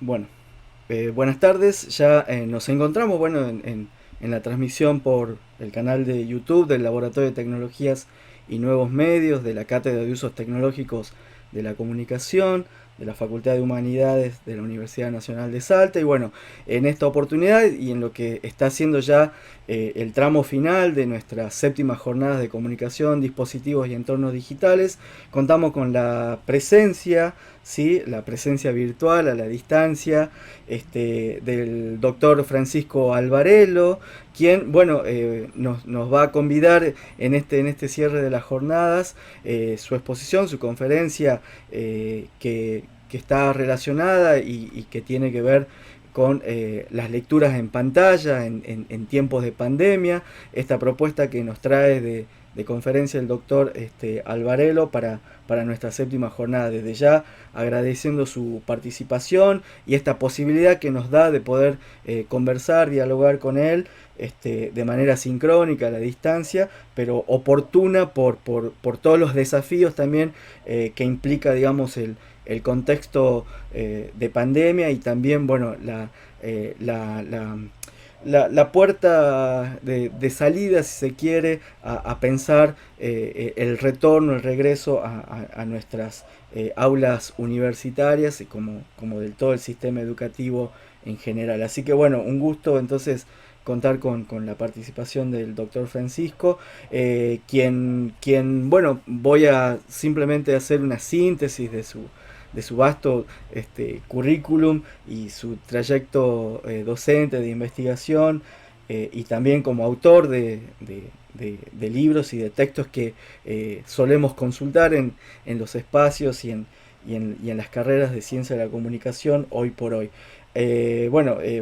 Bueno, buenas tardes. Ya nos encontramos, bueno, en la transmisión por el canal de YouTube del Laboratorio de Tecnologías y Nuevos Medios de la Cátedra de Usos Tecnológicos de la Comunicación de la Facultad de Humanidades de la Universidad Nacional de Salta. Y bueno, en esta oportunidad y en lo que está haciendo ya el tramo final de nuestras séptimas jornadas de comunicación, dispositivos y entornos digitales, contamos con la presencia, ¿sí? La presencia virtual a la distancia, del doctor Francisco Alvarelo, quien, bueno, nos va a convidar en este cierre de las jornadas, su exposición, su conferencia, que está relacionada y que tiene que ver con las lecturas en pantalla en tiempos de pandemia, esta propuesta que nos trae de conferencia el doctor Alvarelo para nuestra séptima jornada. Desde ya agradeciendo su participación y esta posibilidad que nos da de poder conversar, dialogar con él de manera sincrónica a la distancia, pero oportuna por todos los desafíos también que implica, digamos, el contexto de pandemia y también, bueno, la puerta de salida, si se quiere, a pensar el retorno, el regreso a nuestras aulas universitarias y como del todo el sistema educativo en general. Así que bueno, un gusto entonces contar con la participación del doctor Francisco, bueno, voy a simplemente hacer una síntesis de su vasto currículum y su trayecto docente de investigación, y también como autor de libros y de textos que solemos consultar en los espacios y en las carreras de ciencia de la comunicación hoy por hoy.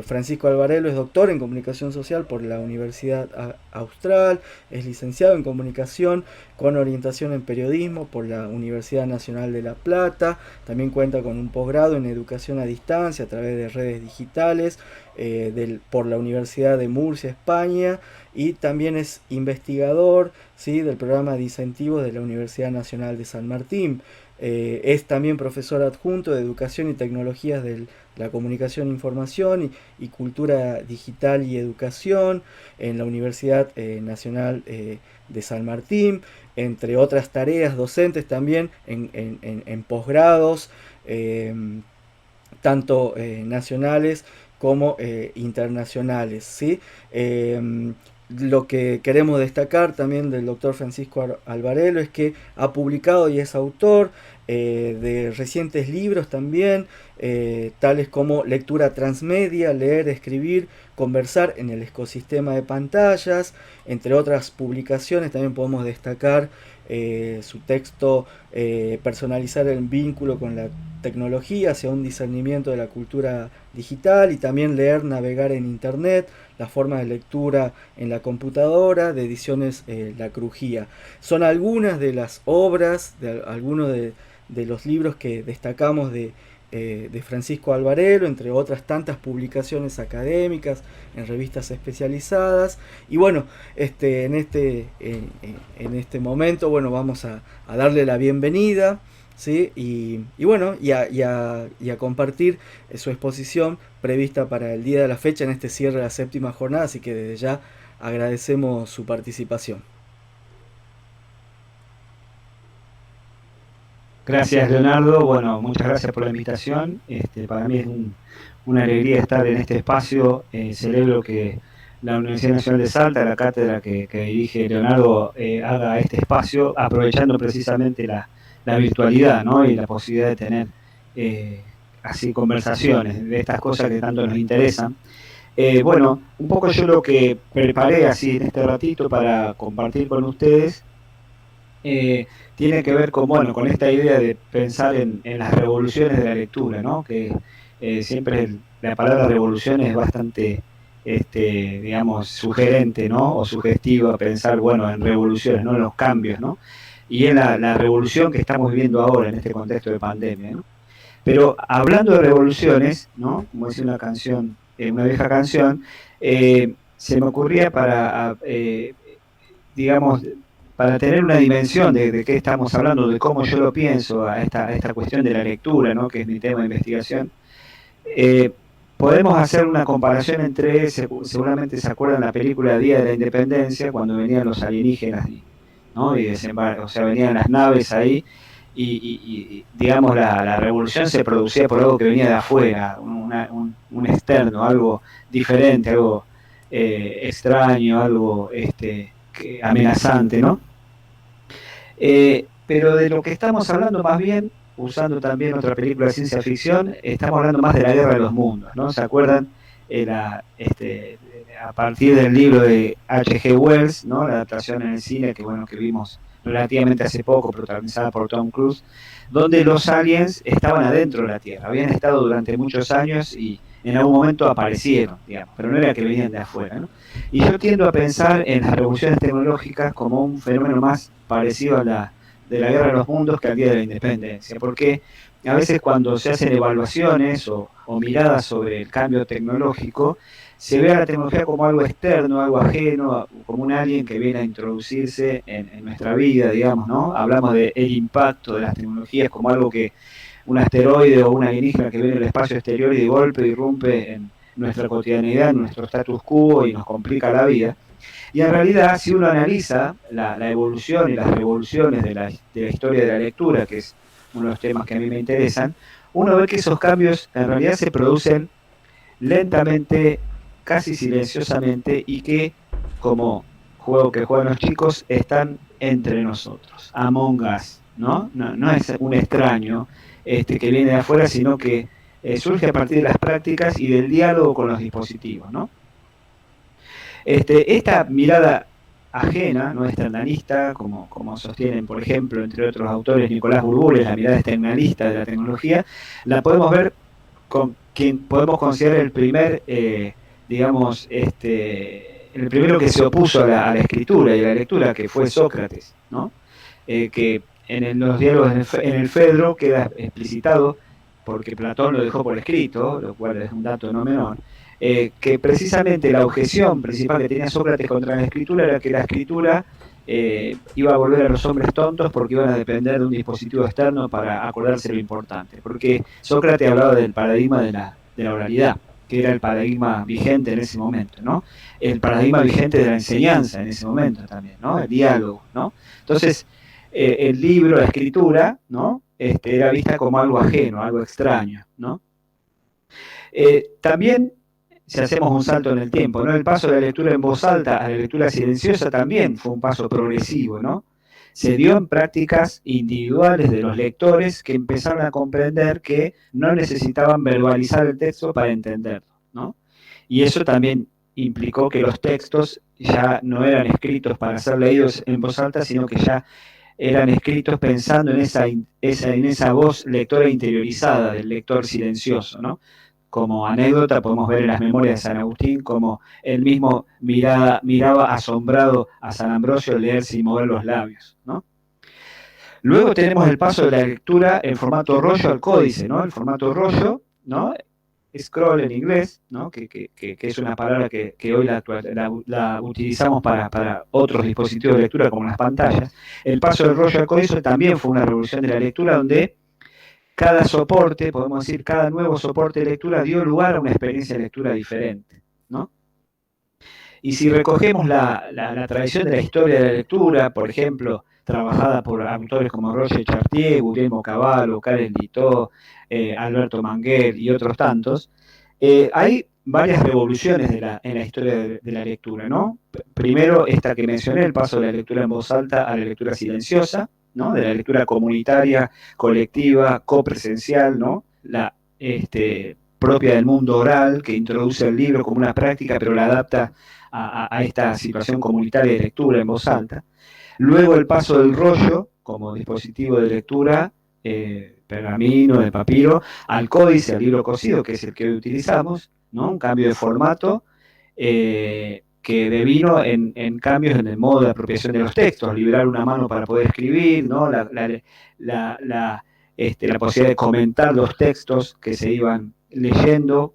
Francisco Alvarelo es doctor en comunicación social por la Universidad Austral, es licenciado en comunicación con orientación en periodismo por la Universidad Nacional de La Plata, también cuenta con un posgrado en educación a distancia a través de redes digitales por la Universidad de Murcia, España, y también es investigador, ¿sí?, del programa de incentivos de la Universidad Nacional de San Martín. Es también profesor adjunto de Educación y Tecnologías de la Comunicación, Información y Cultura Digital y Educación en la Universidad Nacional de San Martín, entre otras tareas docentes también en posgrados, eh, tanto nacionales como internacionales, ¿sí? Lo que queremos destacar también del doctor Francisco Alvarelo es que ha publicado y es autor de recientes libros también, tales como Lectura Transmedia, Leer, Escribir, Conversar en el Ecosistema de Pantallas, entre otras publicaciones. También podemos destacar su texto Personalizar el vínculo con la tecnología hacia un discernimiento de la cultura digital, y también Leer, Navegar en Internet, la forma de lectura en la computadora, de ediciones La Crujía. Son algunas de las obras, de algunos de los libros que destacamos de Francisco Alvarelo, entre otras tantas publicaciones académicas en revistas especializadas. Y bueno, en este momento, bueno, vamos a darle la bienvenida, ¿sí? Y bueno, y a compartir su exposición prevista para el día de la fecha en este cierre de la séptima jornada, así que desde ya agradecemos su participación. Gracias, Leonardo. Bueno, muchas gracias por la invitación. Para mí es una alegría estar en este espacio. Celebro que la Universidad Nacional de Salta, la cátedra que dirige Leonardo, haga este espacio, aprovechando precisamente la virtualidad, ¿no? Y la posibilidad de tener así conversaciones de estas cosas que tanto nos interesan. Bueno, un poco yo lo que preparé así en este ratito para compartir con ustedes eh, tiene que ver con, bueno, con esta idea de pensar en las revoluciones de la lectura, ¿no? Que siempre la palabra revolución es bastante, digamos, sugerente, ¿no? O sugestiva, pensar, bueno, en revoluciones, ¿no? En los cambios, ¿no? Y en la revolución que estamos viviendo ahora en este contexto de pandemia, ¿no? Pero hablando de revoluciones, ¿no? Como decía una canción, una vieja canción, se me ocurría digamos, para tener una dimensión de qué estamos hablando, de cómo yo lo pienso a esta cuestión de la lectura, ¿no? Que es mi tema de investigación, Eh, Podemos hacer una comparación entre, seguramente se acuerdan la película Día de la Independencia, cuando venían los alienígenas, ¿no? Y o sea, venían las naves ahí, digamos, la revolución se producía por algo que venía de afuera, un externo, algo diferente, algo extraño, algo amenazante, ¿no? Pero de lo que estamos hablando más bien, usando también otra película de ciencia ficción, estamos hablando más de la Guerra de los Mundos, ¿no? ¿Se acuerdan? A partir del libro de H.G. Wells, ¿no? La adaptación en el cine que, bueno, que vimos relativamente hace poco, protagonizada por Tom Cruise, donde los aliens estaban adentro de la Tierra, habían estado durante muchos años y en algún momento aparecieron, digamos, pero no era que venían de afuera, ¿no? Y yo tiendo a pensar en las revoluciones tecnológicas como un fenómeno más parecido a la de la Guerra de los Mundos que al Día de la Independencia, porque a veces cuando se hacen evaluaciones o miradas sobre el cambio tecnológico, se ve a la tecnología como algo externo, algo ajeno, como un alien que viene a introducirse en nuestra vida, digamos, ¿no? Hablamos del impacto de las tecnologías como algo que un asteroide o una alienígena que viene del espacio exterior y de golpe irrumpe en nuestra cotidianidad, en nuestro status quo y nos complica la vida. Y en realidad, si uno analiza la evolución y las revoluciones de la historia de la lectura, que es uno de los temas que a mí me interesan, uno ve que esos cambios en realidad se producen lentamente, casi silenciosamente, y que, como juego que juegan los chicos, están entre nosotros, among us, ¿no? No es un extraño que viene de afuera, sino que surge a partir de las prácticas y del diálogo con los dispositivos, ¿no? Esta mirada ajena, no externalista, como sostienen, por ejemplo, entre otros autores, Nicolás Burbules, la mirada externalista de la tecnología, la podemos ver con quien podemos considerar el primer, digamos, el primero que se opuso a la escritura y a la lectura, que fue Sócrates, ¿no? Que los diálogos en el Fedro queda explicitado, porque Platón lo dejó por escrito, lo cual es un dato no menor, que precisamente la objeción principal que tenía Sócrates contra la escritura era que la escritura iba a volver a los hombres tontos porque iban a depender de un dispositivo externo para acordarse lo importante. Porque Sócrates hablaba del paradigma de la oralidad, que era el paradigma vigente en ese momento, ¿no? El paradigma vigente de la enseñanza en ese momento también, ¿no? El diálogo, ¿no? Entonces, el libro, la escritura, ¿no? Era vista como algo ajeno, algo extraño, ¿no? También, si hacemos un salto en el tiempo, ¿no? El paso de la lectura en voz alta a la lectura silenciosa también fue un paso progresivo, ¿no? Se dio en prácticas individuales de los lectores que empezaron a comprender que no necesitaban verbalizar el texto para entenderlo, ¿no? Y eso también implicó que los textos ya no eran escritos para ser leídos en voz alta, sino que ya eran escritos pensando en esa voz lectora interiorizada del lector silencioso, ¿no? Como anécdota podemos ver en las memorias de San Agustín como él mismo miraba asombrado a San Ambrosio al leer sin mover los labios, ¿no? Luego tenemos el paso de la lectura en formato rollo al códice, ¿no? El formato rollo, ¿no? Scroll en inglés, ¿no? Que es una palabra que hoy la utilizamos para otros dispositivos de lectura como las pantallas. El paso del rollo al códice también fue una revolución de la lectura donde cada soporte, podemos decir, cada nuevo soporte de lectura dio lugar a una experiencia de lectura diferente, ¿no? Y si recogemos la tradición de la historia de la lectura, por ejemplo, trabajada por autores como Roger Chartier, Guglielmo Cavallo, Karen Litoux, Alberto Manguel y otros tantos, hay varias revoluciones en la historia de la lectura, ¿no? Primero, esta que mencioné, el paso de la lectura en voz alta a la lectura silenciosa, ¿no? De la lectura comunitaria, colectiva, copresencial, ¿no? Propia del mundo oral, que introduce el libro como una práctica, pero la adapta a esta situación comunitaria de lectura en voz alta. Luego el paso del rollo como dispositivo de lectura, pergamino, de papiro, al códice, al libro cosido, que es el que hoy utilizamos, ¿no? Un cambio de formato que devino en cambios en el modo de apropiación de los textos, liberar una mano para poder escribir, ¿no? La posibilidad de comentar los textos que se iban leyendo,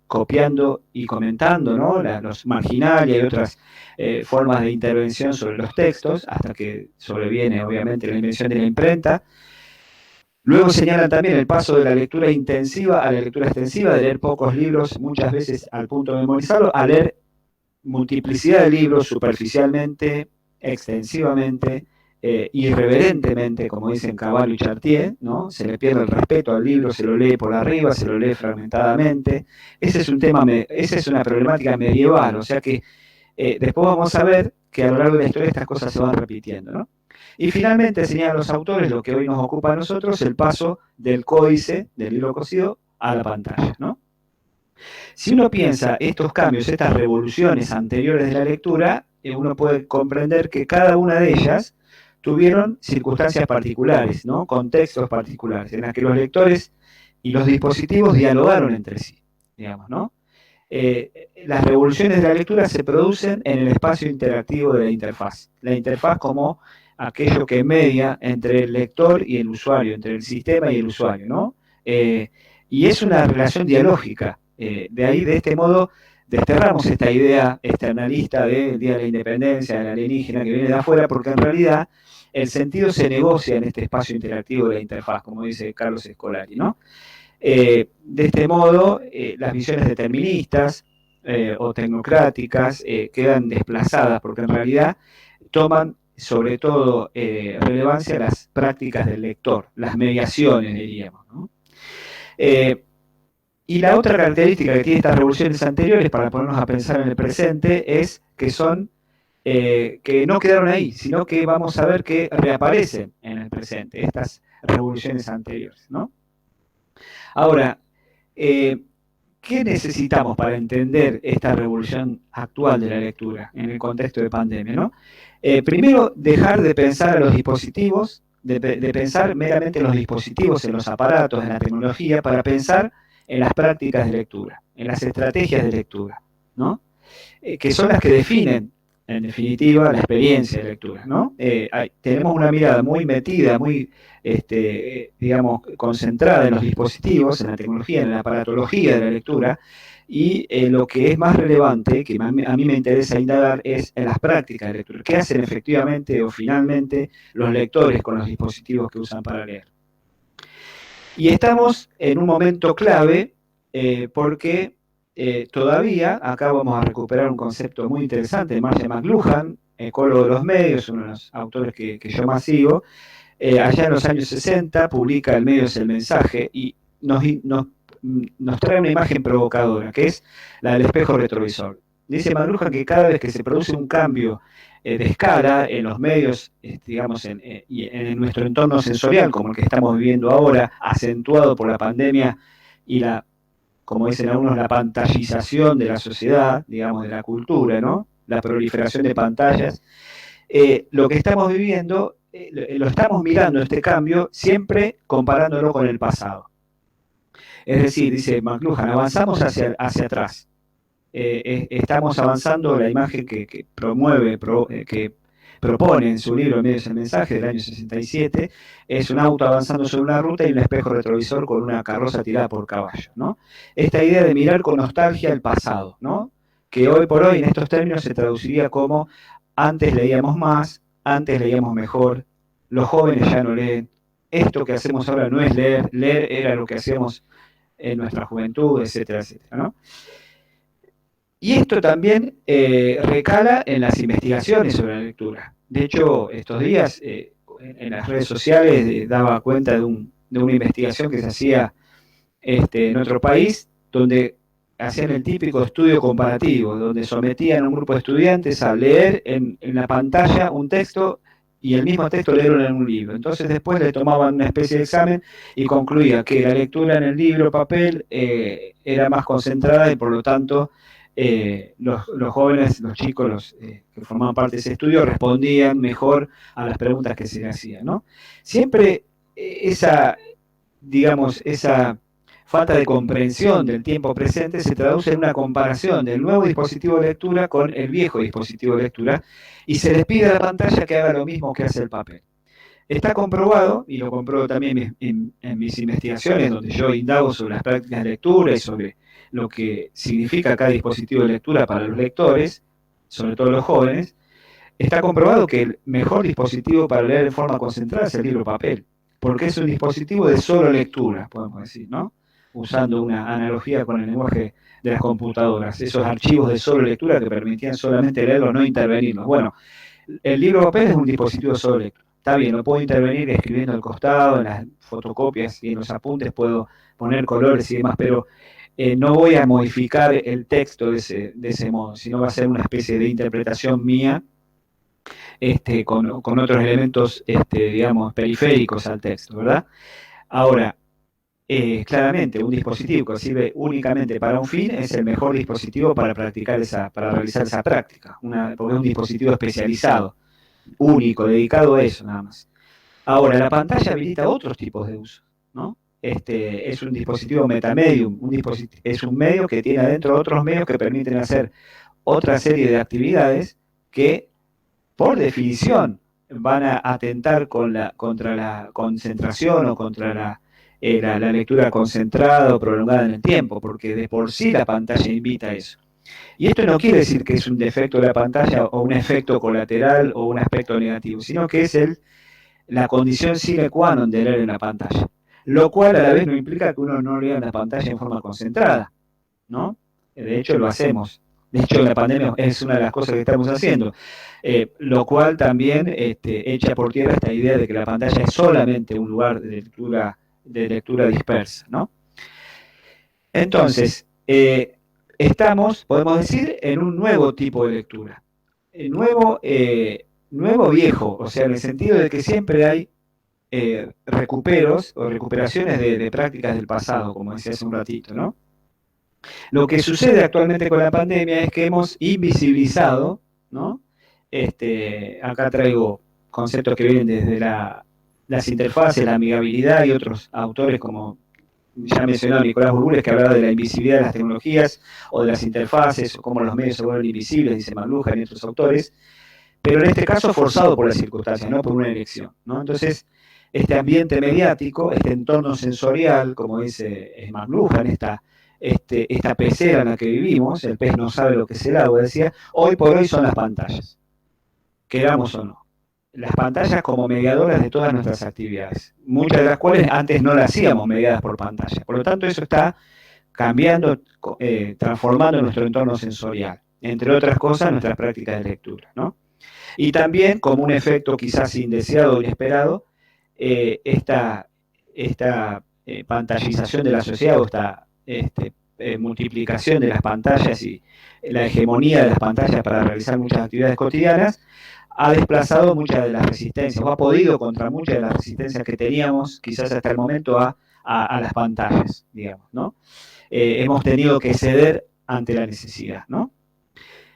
copiando y comentando, ¿no? Los marginales y otras formas de intervención sobre los textos, hasta que sobreviene obviamente la invención de la imprenta. Luego señalan también el paso de la lectura intensiva a la lectura extensiva, de leer pocos libros, muchas veces al punto de memorizarlo, a leer multiplicidad de libros superficialmente, extensivamente, irreverentemente, como dicen Cavallo y Chartier, ¿no? Se le pierde el respeto al libro, se lo lee por arriba, se lo lee fragmentadamente. Ese es un tema, esa es una problemática medieval, o sea que después vamos a ver que a lo largo de la historia estas cosas se van repitiendo, ¿no? Y finalmente señalan los autores lo que hoy nos ocupa a nosotros, el paso del códice, del libro cosido, a la pantalla, ¿no? Si uno piensa estos cambios, estas revoluciones anteriores de la lectura, uno puede comprender que cada una de ellas tuvieron circunstancias particulares, ¿no? Contextos particulares, en las que los lectores y los dispositivos dialogaron entre sí, digamos, ¿no? Las revoluciones de la lectura se producen en el espacio interactivo de la interfaz. La interfaz como aquello que media entre el lector y el usuario, entre el sistema y el usuario, ¿no? Y es una relación dialógica. De ahí, de este modo, desterramos esta idea externalista del Día de la Independencia, del alienígena que viene de afuera, porque en realidad el sentido se negocia en este espacio interactivo de la interfaz, como dice Carlos Escolari, ¿no? De este modo, las visiones deterministas o tecnocráticas quedan desplazadas, porque en realidad toman sobre todo relevancia las prácticas del lector, las mediaciones, diríamos, ¿no? Y la otra característica que tiene estas revoluciones anteriores, para ponernos a pensar en el presente, es que son que no quedaron ahí, sino que vamos a ver que reaparecen en el presente, estas revoluciones anteriores, ¿no? Ahora, ¿qué necesitamos para entender esta revolución actual de la lectura en el contexto de pandemia, ¿no? Primero, dejar de pensar a los dispositivos, de pensar meramente en los dispositivos, en los aparatos, en la tecnología, para pensar en las prácticas de lectura, en las estrategias de lectura, ¿no? Que son las que definen, en definitiva, la experiencia de lectura, ¿no? Tenemos una mirada muy metida, muy, digamos, concentrada en los dispositivos, en la tecnología, en la aparatología de la lectura, y lo que es más relevante, que a mí me interesa indagar, es en las prácticas de lectura. ¿Qué hacen efectivamente o finalmente los lectores con los dispositivos que usan para leer? Y estamos en un momento clave porque todavía, acá vamos a recuperar un concepto muy interesante de Marshall McLuhan, ecólogo de los medios, uno de los autores que yo más sigo, allá en los años 60 publica El medio es el mensaje y nos trae una imagen provocadora, que es la del espejo retrovisor. Dice McLuhan que cada vez que se produce un cambio de escala en los medios, digamos, en nuestro entorno sensorial, como el que estamos viviendo ahora, acentuado por la pandemia y la, como dicen algunos, la pantallización de la sociedad, digamos, de la cultura, ¿no? La proliferación de pantallas. Lo que estamos viviendo, lo estamos mirando este cambio siempre comparándolo con el pasado. Es decir, dice McLuhan, avanzamos hacia atrás. Estamos avanzando, la imagen que promueve, que propone en su libro El medio es el mensaje del año 67, es un auto avanzando sobre una ruta y un espejo retrovisor con una carroza tirada por caballo, ¿no? Esta idea de mirar con nostalgia el pasado, ¿no? Que hoy por hoy en estos términos se traduciría como antes leíamos más, antes leíamos mejor, los jóvenes ya no leen, esto que hacemos ahora no es leer, leer era lo que hacíamos en nuestra juventud, etcétera, etcétera, ¿no? Y esto también recala en las investigaciones sobre la lectura. De hecho, estos días en las redes sociales daba cuenta de una investigación que se hacía en otro país, donde hacían el típico estudio comparativo, donde sometían a un grupo de estudiantes a leer en la pantalla un texto y el mismo texto leerlo en un libro. Entonces después le tomaban una especie de examen y concluía que la lectura en el libro papel era más concentrada y por lo tanto los jóvenes, los chicos, que formaban parte de ese estudio respondían mejor a las preguntas que se le hacían, ¿no? Siempre esa, digamos, esa falta de comprensión del tiempo presente se traduce en una comparación del nuevo dispositivo de lectura con el viejo dispositivo de lectura y se les pide a la pantalla que haga lo mismo que hace el papel. Está comprobado, y lo compruebo también en mis investigaciones, donde yo indago sobre las prácticas de lectura y sobre lo que significa cada dispositivo de lectura para los lectores, sobre todo los jóvenes, está comprobado que el mejor dispositivo para leer en forma concentrada es el libro papel. porque es un dispositivo de solo lectura, podemos decir, ¿no? Usando una analogía con el lenguaje de las computadoras, esos archivos de solo lectura que permitían solamente leerlos, no intervenirlos. Bueno, el libro de papel es un dispositivo de solo lectura. Está bien, lo puedo intervenir escribiendo al costado, en las fotocopias y en los apuntes puedo poner colores y demás, pero no voy a modificar el texto de ese modo, sino va a ser una especie de interpretación mía con otros elementos, digamos, periféricos al texto, ¿verdad? Ahora, claramente, un dispositivo que sirve únicamente para un fin es el mejor dispositivo para para realizar esa práctica, porque es un dispositivo especializado, único, dedicado a eso, nada más. Ahora, la pantalla habilita otros tipos de uso, ¿no? Es un dispositivo metamedium, es un medio que tiene adentro otros medios que permiten hacer otra serie de actividades que por definición van a atentar contra la concentración o contra la lectura concentrada o prolongada en el tiempo, porque de por sí la pantalla invita a eso. Y esto no quiere decir que es un defecto de la pantalla o un efecto colateral o un aspecto negativo, sino que es la condición sine qua non de leer en la pantalla. Lo cual a la vez no implica que uno no lea en la pantalla en forma concentrada, ¿no? De hecho, lo hacemos. De hecho, la pandemia es una de las cosas que estamos haciendo, lo cual también echa por tierra esta idea de que la pantalla es solamente un lugar de lectura dispersa, ¿no? Entonces, estamos, podemos decir, en un nuevo tipo de lectura. Nuevo viejo, o sea, en el sentido de que siempre hay recuperos o recuperaciones de prácticas del pasado, como decía hace un ratito, ¿no? Lo que sucede actualmente con la pandemia es que hemos invisibilizado, ¿no? Acá traigo conceptos que vienen desde las interfaces, la amigabilidad y otros autores como ya mencionó Nicolás Burbules, que hablaba de la invisibilidad de las tecnologías o de las interfaces, o cómo los medios se vuelven invisibles, dice McLuhan y otros autores, pero en este caso forzado por las circunstancias, no por una elección, ¿no? Entonces, este ambiente mediático, este entorno sensorial, como dice McLuhan, esta pecera en la que vivimos, el pez no sabe lo que es el agua, decía, hoy por hoy son las pantallas, queramos o no. Las pantallas como mediadoras de todas nuestras actividades, muchas de las cuales antes no las hacíamos mediadas por pantalla. Por lo tanto, eso está cambiando, transformando nuestro entorno sensorial, entre otras cosas, nuestras prácticas de lectura, ¿no? Y también, como un efecto quizás indeseado o inesperado, esta pantallización de la sociedad o esta multiplicación de las pantallas y la hegemonía de las pantallas para realizar muchas actividades cotidianas ha desplazado muchas de las resistencias, o ha podido contra muchas de las resistencias que teníamos quizás hasta el momento a las pantallas, digamos, ¿no? Hemos tenido que ceder ante la necesidad, ¿no?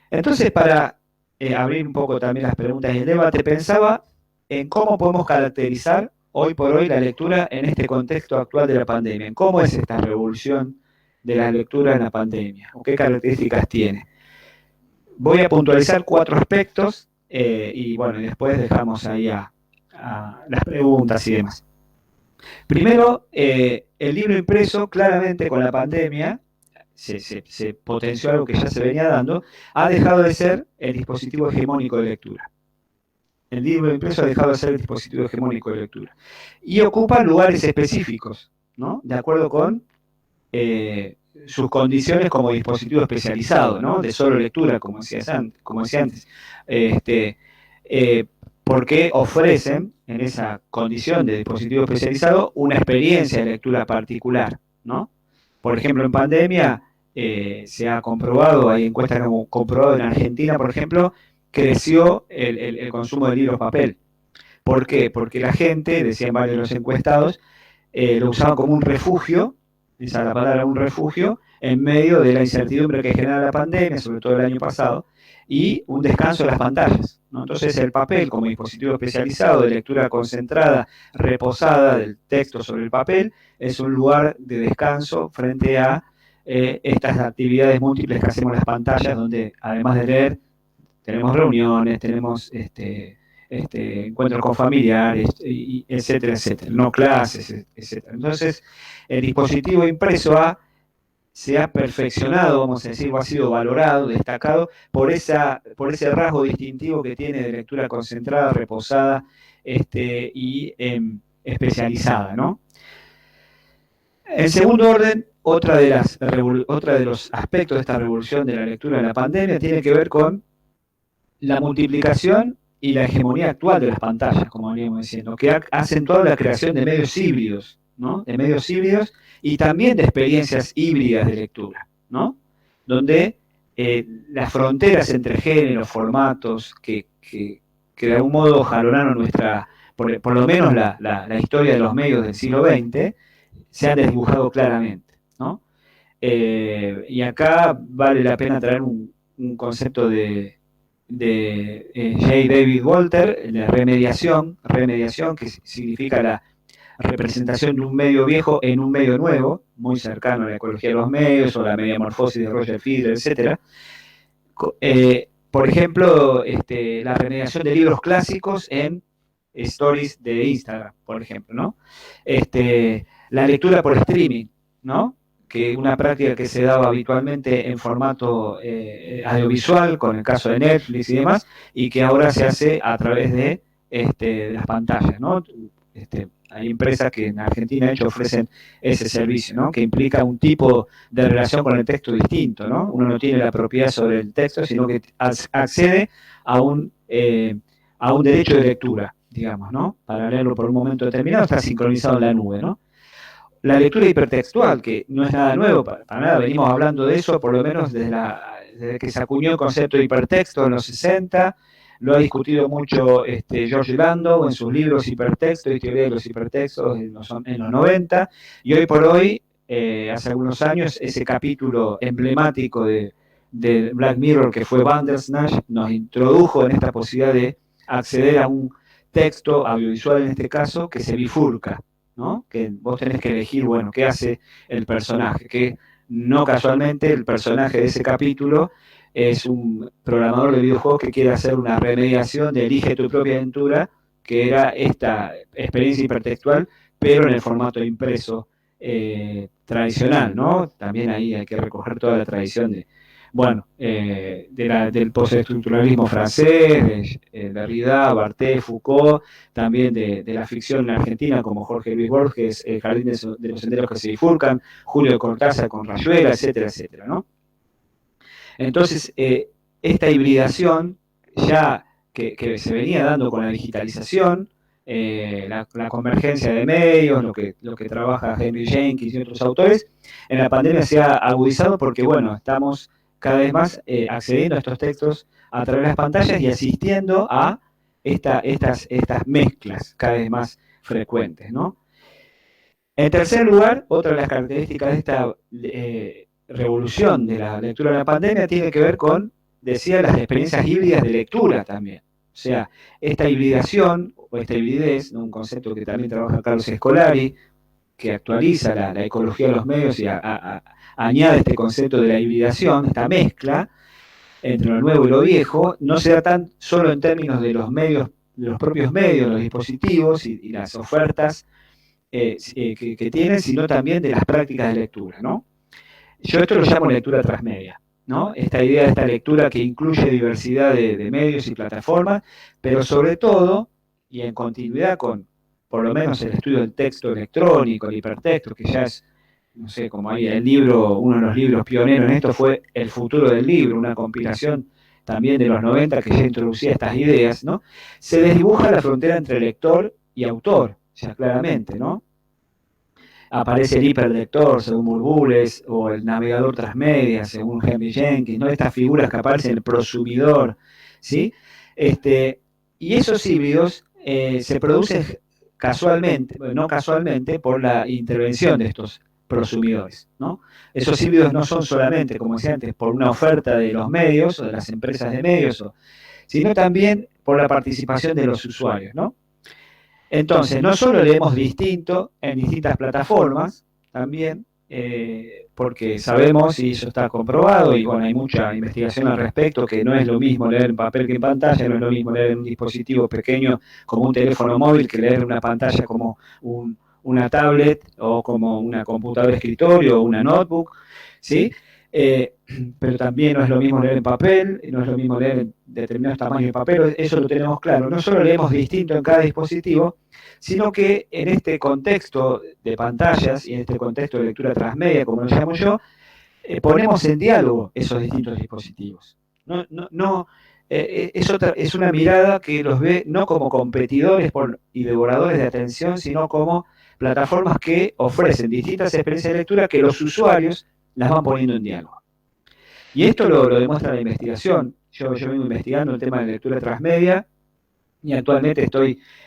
Entonces, para abrir un poco también las preguntas y el debate, pensaba en cómo podemos caracterizar hoy por hoy la lectura en este contexto actual de la pandemia, en cómo es esta revolución de la lectura en la pandemia, o qué características tiene. Voy a puntualizar 4 aspectos y bueno, después dejamos ahí a las preguntas y demás. Primero, el libro impreso, claramente con la pandemia, se potenció algo que ya se venía dando, ha dejado de ser el dispositivo hegemónico de lectura. El libro impreso ha dejado de ser el dispositivo hegemónico de lectura. Y ocupa lugares específicos, ¿no? De acuerdo con sus condiciones como dispositivo especializado, ¿no? De solo lectura, como decía antes. Porque ofrecen, en esa condición de dispositivo especializado, una experiencia de lectura particular, ¿no? Por ejemplo, en pandemia se ha comprobado, hay encuestas que han comprobado en Argentina, por ejemplo, creció el consumo de libros papel. ¿Por qué? Porque la gente, decían varios de los encuestados, lo usaban como un refugio, esa es la palabra, un refugio, en medio de la incertidumbre que genera la pandemia, sobre todo el año pasado, y un descanso de las pantallas, ¿no? Entonces el papel como dispositivo especializado de lectura concentrada, reposada del texto sobre el papel, es un lugar de descanso frente a estas actividades múltiples que hacemos en las pantallas, donde además de leer, tenemos reuniones, tenemos encuentros con familiares, etcétera, etcétera, no clases, etcétera. Entonces, el dispositivo impreso se ha perfeccionado, vamos a decir, o ha sido valorado, destacado, por ese rasgo distintivo que tiene de lectura concentrada, reposada, y especializada, ¿no? En segundo orden, otra de los aspectos de esta revolución de la lectura en la pandemia tiene que ver con la multiplicación y la hegemonía actual de las pantallas, como veníamos diciendo, que ha acentuado la creación de medios híbridos, ¿no? De medios híbridos y también de experiencias híbridas de lectura, ¿no? Donde las fronteras entre géneros, formatos, que de algún modo jalonaron por lo menos la historia de los medios del siglo XX, se han desdibujado claramente, ¿no? Y acá vale la pena traer un concepto de J. David Walter, la remediación, que significa la representación de un medio viejo en un medio nuevo, muy cercano a la ecología de los medios o la mediamorfosis de Roger Federer, etc. Por ejemplo, la remediación de libros clásicos en stories de Instagram, por ejemplo, ¿no? La lectura por streaming, ¿no? Que una práctica que se daba habitualmente en formato audiovisual, con el caso de Netflix y demás, y que ahora se hace a través de las pantallas, ¿no? Hay empresas que en Argentina, de hecho, ofrecen ese servicio, ¿no? Que implica un tipo de relación con el texto distinto, ¿no? Uno no tiene la propiedad sobre el texto, sino que accede a un derecho de lectura, digamos, ¿no? Para leerlo por un momento determinado, está sincronizado en la nube, ¿no? La lectura hipertextual, que no es nada nuevo, para nada, venimos hablando de eso por lo menos desde que se acuñó el concepto de hipertexto en los 60, lo ha discutido mucho George Landau en sus libros Hipertexto y Teoría de los Hipertextos en los 90, y hoy por hoy, hace algunos años, ese capítulo emblemático de Black Mirror que fue Bandersnatch nos introdujo en esta posibilidad de acceder a un texto audiovisual en este caso que se bifurca, ¿no? Que vos tenés que elegir, bueno, qué hace el personaje, que no casualmente el personaje de ese capítulo es un programador de videojuegos que quiere hacer una remediación de Elige tu propia aventura, que era esta experiencia hipertextual, pero en el formato impreso tradicional, ¿no? También ahí hay que recoger toda la tradición del postestructuralismo francés, de Derrida, Barthes, Foucault, también de la ficción en Argentina, como Jorge Luis Borges, El jardín de los senderos que se bifurcan, Julio Cortázar con Rayuela, etcétera, etcétera, ¿no? Entonces, esta hibridación ya que se venía dando con la digitalización, la convergencia de medios, lo que trabaja Henry Jenkins y otros autores, en la pandemia se ha agudizado porque, bueno, estamos cada vez más accediendo a estos textos a través de las pantallas y asistiendo a estas mezclas cada vez más frecuentes, ¿no? En tercer lugar, otra de las características de esta revolución de la lectura de la pandemia tiene que ver con, decía, las experiencias híbridas de lectura también. O sea, esta hibridación o esta hibridez, ¿no? Un concepto que también trabaja Carlos Scolari, que actualiza la ecología de los medios y añade este concepto de la hibridación, esta mezcla entre lo nuevo y lo viejo, no se da tan solo en términos de los medios, de los propios medios, los dispositivos y las ofertas que tienen, sino también de las prácticas de lectura, ¿no? Yo esto lo llamo lectura transmedia, ¿no? Esta idea de esta lectura que incluye diversidad de medios y plataformas, pero sobre todo, y en continuidad con, por lo menos, el estudio del texto electrónico, el hipertexto, que ya es, no sé, como ahí el libro, uno de los libros pioneros en esto fue El futuro del libro, una compilación también de los 90 que ya introducía estas ideas, ¿no? Se desdibuja la frontera entre lector y autor, ya claramente, ¿no? Aparece el hiperlector, según Burbules, o el navegador transmedia, según Henry Jenkins, ¿no? Estas figuras que aparecen, el prosumidor, ¿sí? Y esos híbridos se producen casualmente, no casualmente, por la intervención de estos prosumidores, ¿no? Esos híbridos no son solamente, como decía antes, por una oferta de los medios o de las empresas de medios, sino también por la participación de los usuarios, ¿no? Entonces, no solo leemos distinto en distintas plataformas, también, porque sabemos, y eso está comprobado, y bueno, hay mucha investigación al respecto, que no es lo mismo leer en papel que en pantalla, no es lo mismo leer en un dispositivo pequeño como un teléfono móvil que leer en una pantalla como una tablet o como una computadora de escritorio o una notebook, ¿sí? Eh, pero también no es lo mismo leer en papel, no es lo mismo leer en determinados tamaños de papel, eso lo tenemos claro. No solo leemos distinto en cada dispositivo, sino que en este contexto de pantallas y en este contexto de lectura transmedia, como lo llamo yo, ponemos en diálogo esos distintos dispositivos. Es una mirada que los ve no como competidores y devoradores de atención, sino como plataformas que ofrecen distintas experiencias de lectura que los usuarios las van poniendo en diálogo. Y esto lo demuestra la investigación. Yo vengo investigando el tema de lectura transmedia y actualmente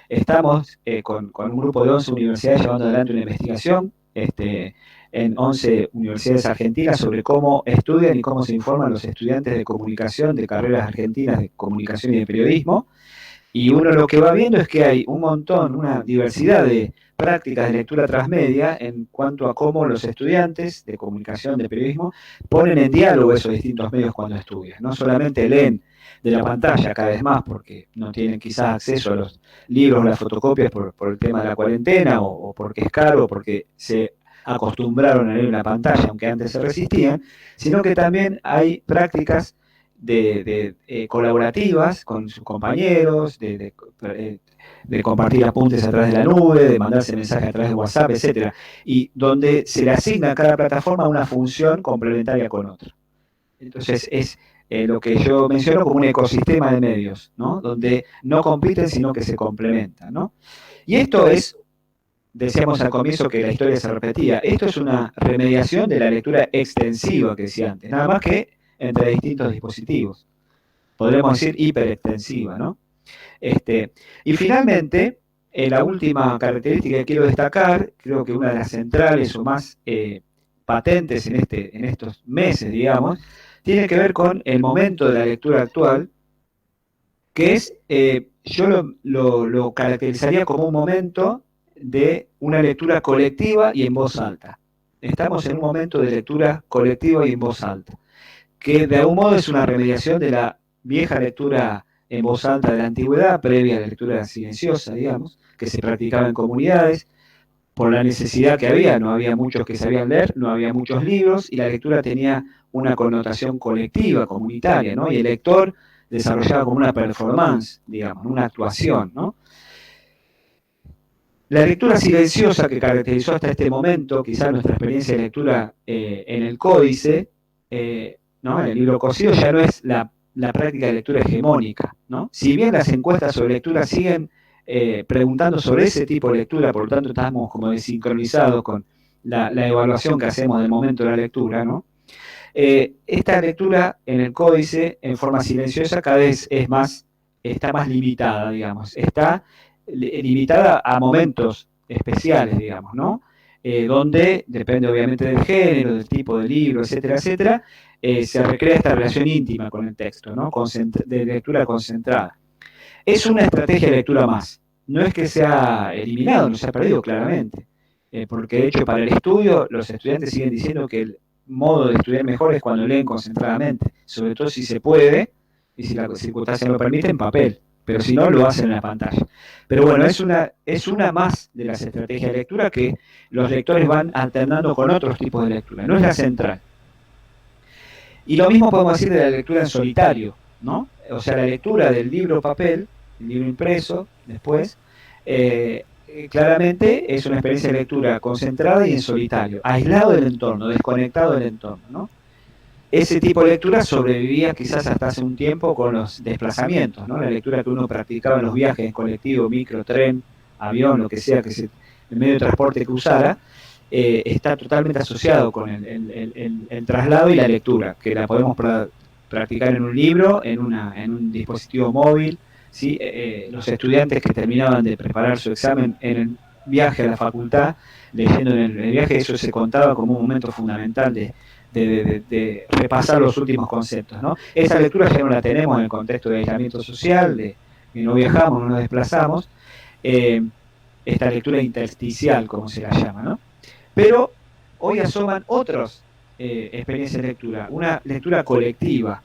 estamos con un grupo de 11 universidades llevando adelante una investigación en 11 universidades argentinas sobre cómo estudian y cómo se informan los estudiantes de comunicación de carreras argentinas de comunicación y de periodismo. Y uno lo que va viendo es que hay un montón, una diversidad de prácticas de lectura transmedia en cuanto a cómo los estudiantes de comunicación, de periodismo, ponen en diálogo esos distintos medios cuando estudian. No solamente leen de la pantalla cada vez más porque no tienen quizás acceso a los libros o las fotocopias por el tema de la cuarentena o porque es caro o porque se acostumbraron a leer en la pantalla, aunque antes se resistían, sino que también hay prácticas colaborativas con sus compañeros, de compartir apuntes a través de la nube, de mandarse mensajes a través de WhatsApp, etcétera, y donde se le asigna a cada plataforma una función complementaria con otra. Entonces es lo que yo menciono como un ecosistema de medios, ¿no? Donde no compiten, sino que se complementan, ¿no? Y esto es, decíamos al comienzo que la historia se repetía, esto es una remediación de la lectura extensiva que decía antes, nada más que entre distintos dispositivos. Podríamos decir hiperextensiva, ¿no? Y finalmente, la última característica que quiero destacar, creo que una de las centrales o más patentes en estos meses, digamos, tiene que ver con el momento de la lectura actual, que es, yo lo caracterizaría como un momento de una lectura colectiva y en voz alta. Estamos en un momento de lectura colectiva y en voz alta, que de algún modo es una remediación de la vieja lectura en voz alta de la antigüedad, previa a la lectura silenciosa, digamos, que se practicaba en comunidades, por la necesidad que había, no había muchos que sabían leer, no había muchos libros, y la lectura tenía una connotación colectiva, comunitaria, ¿no? Y el lector desarrollaba como una performance, digamos, una actuación, ¿no? La lectura silenciosa que caracterizó hasta este momento, quizás nuestra experiencia de lectura en el códice, ¿no? En el libro cosido, ya no es la práctica de lectura hegemónica, ¿no? Si bien las encuestas sobre lectura siguen preguntando sobre ese tipo de lectura, por lo tanto estamos como desincronizados con la evaluación que hacemos del momento de la lectura, ¿no? Esta lectura en el códice, en forma silenciosa, cada vez está más limitada, digamos, está limitada a momentos especiales, digamos, ¿no? Donde, depende obviamente del género, del tipo de libro, etcétera, etcétera, se recrea esta relación íntima con el texto, ¿no? De lectura concentrada. Es una estrategia de lectura más. No es que se ha eliminado, no se ha perdido claramente. Porque de hecho para el estudio los estudiantes siguen diciendo que el modo de estudiar mejor es cuando leen concentradamente, sobre todo si se puede y si la circunstancia lo permite en papel, pero si no lo hacen en la pantalla. Pero bueno, es una más de las estrategias de lectura que los lectores van alternando con otros tipos de lectura, no es la central. Y lo mismo podemos decir de la lectura en solitario, ¿no? O sea, la lectura del libro papel, el libro impreso, después, claramente es una experiencia de lectura concentrada y en solitario, aislado del entorno, desconectado del entorno, ¿no? Ese tipo de lectura sobrevivía quizás hasta hace un tiempo con los desplazamientos, ¿no? La lectura que uno practicaba en los viajes en colectivo, micro, tren, avión, lo que sea, el medio de transporte que usara, está totalmente asociado con el traslado y la lectura, que la podemos practicar en un libro, en un dispositivo móvil, ¿sí? Los estudiantes que terminaban de preparar su examen en el viaje a la facultad, leyendo en el viaje, eso se contaba como un momento fundamental de repasar los últimos conceptos, ¿no? Esa lectura ya no la tenemos en el contexto de aislamiento social, de que no viajamos, no nos desplazamos, esta lectura intersticial, como se la llama, ¿no? Pero hoy asoman otras experiencias de lectura, una lectura colectiva,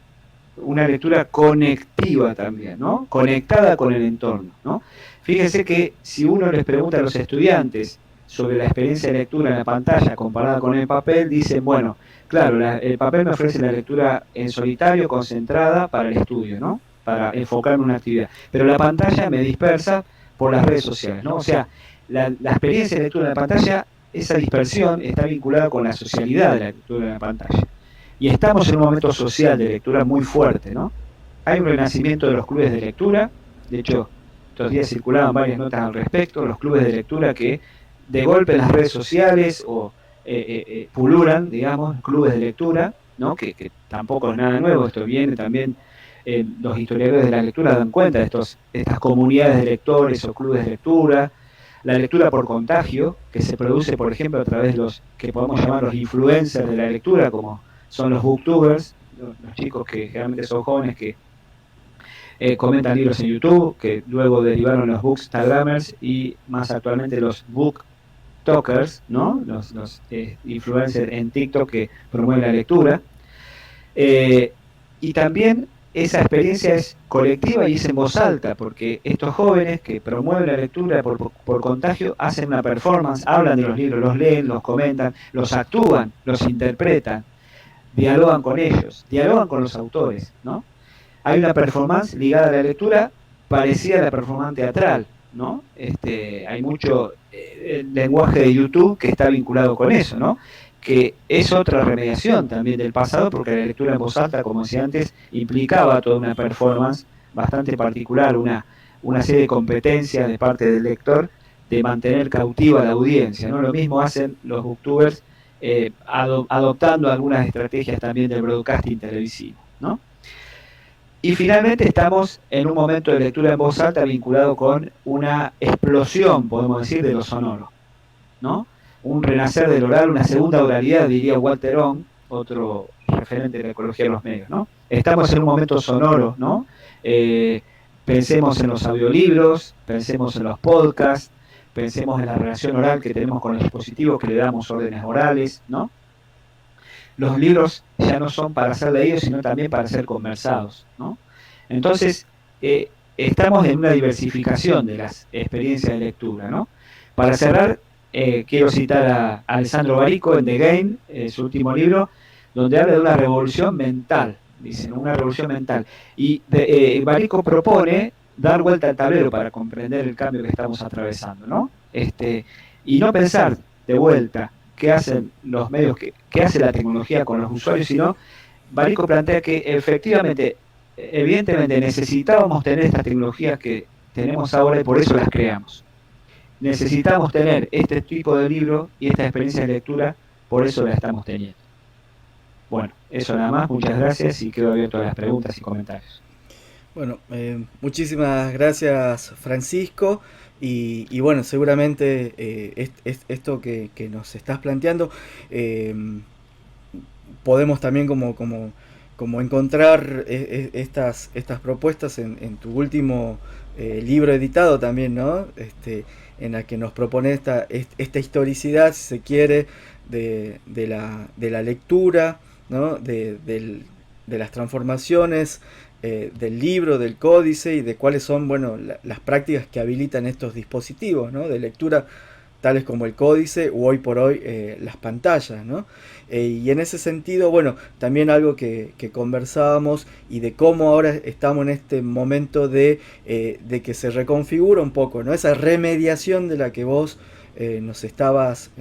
una lectura conectiva también, Conectada con el entorno, Fíjense que si uno les pregunta a los estudiantes sobre la experiencia de lectura en la pantalla comparada con el papel, dicen, bueno, claro, el papel me ofrece la lectura en solitario, concentrada para el estudio, ¿no? Para enfocarme en una actividad. Pero la pantalla me dispersa por las redes sociales, ¿no? O sea, la experiencia de lectura en la pantalla, esa dispersión está vinculada con la socialidad de la lectura en la pantalla. Y estamos en un momento social de lectura muy fuerte, ¿no? Hay un renacimiento de los clubes de lectura, de hecho, estos días circulaban varias notas al respecto, los clubes de lectura que de golpe en las redes sociales o pululan, digamos, clubes de lectura, ¿no? Que tampoco es nada nuevo, esto viene también, los historiadores de la lectura dan cuenta de estas comunidades de lectores o clubes de lectura, la lectura por contagio, que se produce, por ejemplo, a través de los que podemos llamar los influencers de la lectura, como son los booktubers, los chicos que generalmente son jóvenes que comentan libros en YouTube, que luego derivaron los bookstagrammers y más actualmente los booktalkers, ¿no? Los influencers en TikTok que promueven la lectura. Y también esa experiencia es colectiva y es en voz alta, porque estos jóvenes que promueven la lectura por contagio hacen una performance, hablan de los libros, los leen, los comentan, los actúan, los interpretan, dialogan con ellos, dialogan con los autores, ¿no? Hay una performance ligada a la lectura parecida a la performance teatral, ¿no? Hay mucho lenguaje de YouTube que está vinculado con eso, ¿no? Que es otra remediación también del pasado, porque la lectura en voz alta, como decía antes, implicaba toda una performance bastante particular, una serie de competencias de parte del lector de mantener cautiva a la audiencia, ¿no? Lo mismo hacen los booktubers adoptando algunas estrategias también del broadcasting televisivo, ¿no? Y finalmente estamos en un momento de lectura en voz alta vinculado con una explosión, podemos decir, de lo sonoro, ¿no? Un renacer del oral, una segunda oralidad, diría Walter Ong, otro referente de la ecología de los medios, ¿no? Estamos en un momento sonoro, ¿no? Pensemos en los audiolibros, pensemos en los podcasts, pensemos en la relación oral que tenemos con los dispositivos que le damos órdenes orales, ¿no? Los libros ya no son para ser leídos, sino también para ser conversados, ¿no? Entonces, estamos en una diversificación de las experiencias de lectura, ¿no? Para cerrar, quiero citar a Alessandro Barico en The Game, su último libro, donde habla de una revolución mental, dicen, una revolución mental. Y Barico propone dar vuelta al tablero para comprender el cambio que estamos atravesando, ¿no? Y no pensar de vuelta qué hacen los medios, qué hace la tecnología con los usuarios, sino Barico plantea que efectivamente, evidentemente necesitábamos tener estas tecnologías que tenemos ahora y por eso las creamos. Necesitamos tener este tipo de libro y esta experiencia de lectura, por eso la estamos teniendo. Bueno, eso nada más, muchas gracias y quedo abierto a las preguntas y comentarios. Bueno, muchísimas gracias Francisco y bueno, seguramente esto que nos estás planteando podemos también como encontrar estas propuestas en tu último libro editado también, ¿no? En la que nos propone esta historicidad, si se quiere, de la lectura, ¿no? De las transformaciones del libro, del códice y de cuáles son, bueno, las prácticas que habilitan estos dispositivos, ¿no? De lectura, tales como el códice o hoy por hoy las pantallas, ¿no? Y en ese sentido, bueno, también algo que conversábamos y de cómo ahora estamos en este momento de que se reconfigura un poco, ¿no? Esa remediación de la que vos nos estabas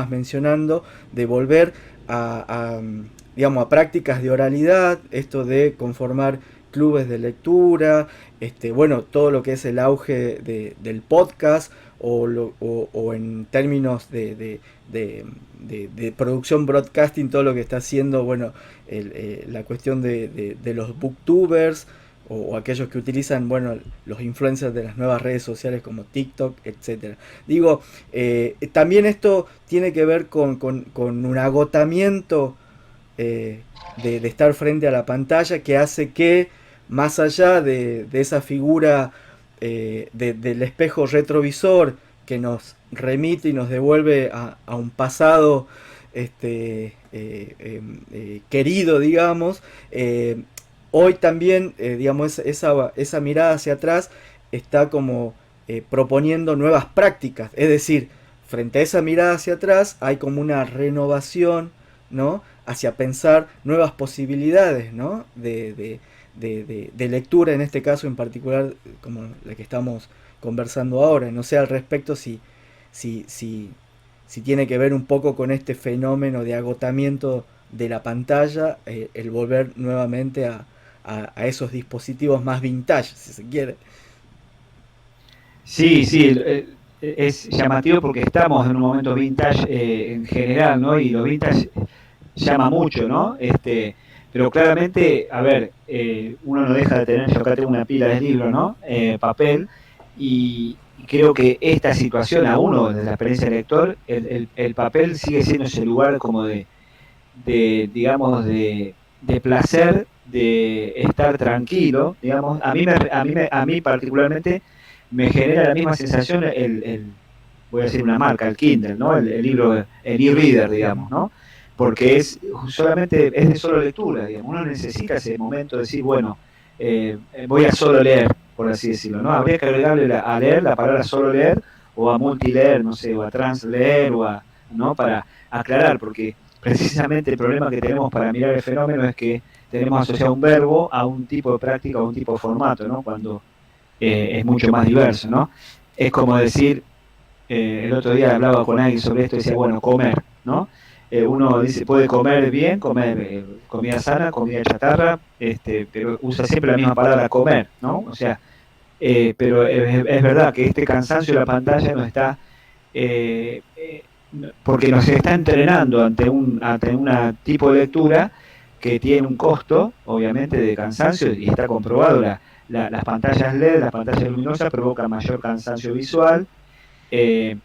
mencionando, de volver digamos, a prácticas de oralidad, esto de conformar clubes de lectura, bueno, todo lo que es el auge del podcast o en términos de producción broadcasting, todo lo que está haciendo, bueno, la cuestión de los booktubers o aquellos que utilizan, bueno, los influencers de las nuevas redes sociales como TikTok, etcétera. Digo, también esto tiene que ver con un agotamiento de estar frente a la pantalla que hace que, más allá de esa figura del espejo retrovisor que nos remite y nos devuelve a un pasado querido, digamos, hoy también, digamos, esa mirada hacia atrás está como proponiendo nuevas prácticas, es decir, frente a esa mirada hacia atrás hay como una renovación, ¿no? Hacia pensar nuevas posibilidades, ¿no? De lectura, en este caso en particular, como la que estamos conversando ahora. No sé al respecto si, si, si tiene que ver un poco con este fenómeno de agotamiento de la pantalla, el volver nuevamente a esos dispositivos más vintage, si se quiere. Sí, sí, es llamativo porque estamos en un momento vintage en general, ¿no? Y lo vintage llama mucho, ¿no? Pero claramente, a ver, uno no deja de tener, yo acá tengo una pila de libros, ¿no? Papel, y creo que esta situación a uno, desde la experiencia de lector, el papel sigue siendo ese lugar como digamos, de placer, de estar tranquilo, digamos. A mí particularmente me genera la misma sensación voy a decir una marca, el Kindle, ¿no? El libro, el e-reader, digamos, ¿no? Porque es de solo lectura, digamos. Uno necesita ese momento de decir, bueno, voy a solo leer, por así decirlo, ¿no? Habría que agregarle a leer la palabra solo leer, o a multileer, no sé, o a transleer, ¿no? Para aclarar, porque precisamente el problema que tenemos para mirar el fenómeno es que tenemos asociado un verbo a un tipo de práctica o a un tipo de formato, ¿no? Cuando es mucho más diverso, ¿no? Es como decir, el otro día hablaba con alguien sobre esto y decía, bueno, comer, ¿no? Uno dice, puede comer bien, comer comida sana, comida chatarra, pero usa siempre la misma palabra comer, ¿no? O sea, pero es verdad que este cansancio de la pantalla nos está, eh, eh, porque nos está entrenando ante un tipo de lectura que tiene un costo, obviamente, de cansancio, y está comprobado, las pantallas LED, las pantallas luminosas provocan mayor cansancio visual, eh,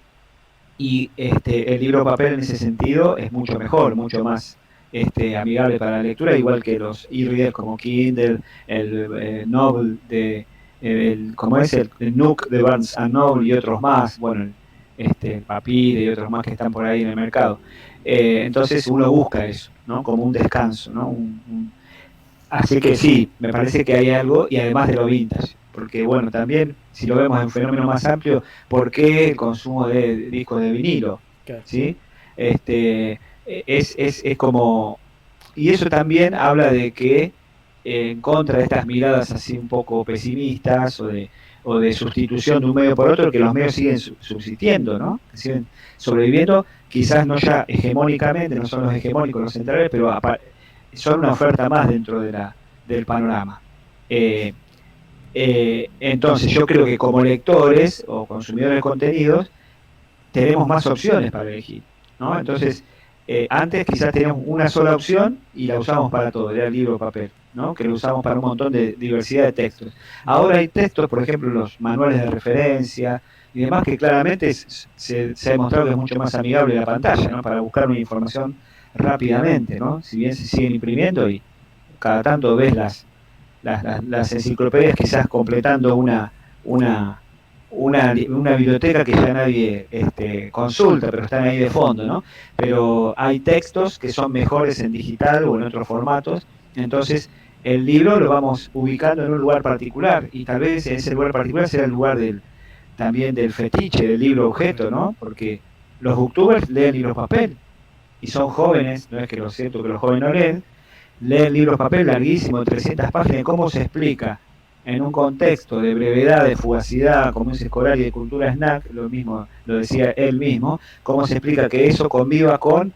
y el libro papel en ese sentido es mucho mejor, mucho más amigable para la lectura, igual que los e-readers como Kindle, el Novel como es el Nook de Barnes and Noble y otros más, bueno, el Papyrus y otros más que están por ahí en el mercado. Entonces uno busca eso, ¿no? Como un descanso, ¿no? Así que sí, me parece que hay algo, y además de lo vintage, porque bueno, también, si lo vemos en un fenómeno más amplio, ¿por qué el consumo de discos de vinilo? Claro. ¿Sí? Es como, y eso también habla de que en contra de estas miradas así un poco pesimistas o de sustitución de un medio por otro, que los medios siguen subsistiendo, ¿no? Que siguen sobreviviendo, quizás no ya hegemónicamente, no son los hegemónicos los centrales, pero son una oferta más dentro del panorama. Eh, entonces yo creo que como lectores o consumidores de contenidos tenemos más opciones para elegir, ¿no? Entonces, antes quizás teníamos una sola opción y la usamos para todo, era el libro papel, ¿no? Que lo usamos para un montón de diversidad de textos. Ahora hay textos, por ejemplo, los manuales de referencia y demás, que claramente se ha demostrado que es mucho más amigable la pantalla, ¿no? Para buscar una información rápidamente, ¿no? Si bien se siguen imprimiendo y cada tanto ves las enciclopedias quizás completando una, una biblioteca que ya nadie consulta, pero están ahí de fondo, ¿no? Pero hay textos que son mejores en digital o en otros formatos, entonces el libro lo vamos ubicando en un lugar particular, y tal vez ese lugar particular sea el lugar también del fetiche, del libro objeto, ¿no? Porque los booktubers leen libros papel, y son jóvenes, no es que lo siento que los jóvenes no leen, leen libros papel larguísimos, 300 páginas, cómo se explica en un contexto de brevedad, de fugacidad, como es escolar y de cultura snack, lo mismo lo decía él mismo, cómo se explica que eso conviva con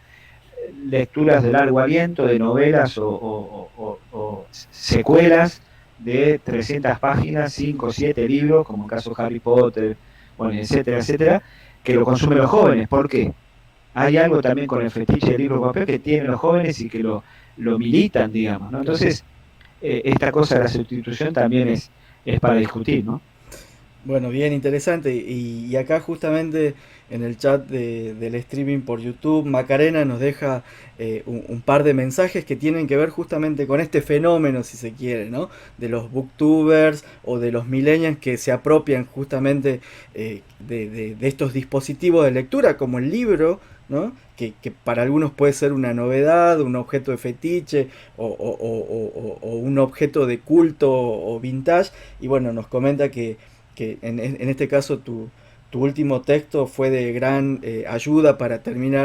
lecturas de largo aliento, de novelas o secuelas de 300 páginas, 5 o 7 libros, como el caso de Harry Potter, bueno, etcétera, etcétera, que lo consumen los jóvenes. ¿Por qué? Hay algo también con el fetiche del libro papel que tienen los jóvenes y que lo militan, digamos, ¿no? Entonces, esta cosa de la sustitución también es para discutir, ¿no? Bueno, bien interesante. Y acá justamente en el chat del streaming por YouTube, Macarena nos deja un par de mensajes que tienen que ver justamente con este fenómeno, si se quiere, ¿no? De los booktubers o de los millennials que se apropian justamente de estos dispositivos de lectura, como el libro, ¿no? Que para algunos puede ser una novedad, un objeto de fetiche o un objeto de culto o vintage. Y bueno, nos comenta que en este caso tu tu último texto fue de gran ayuda para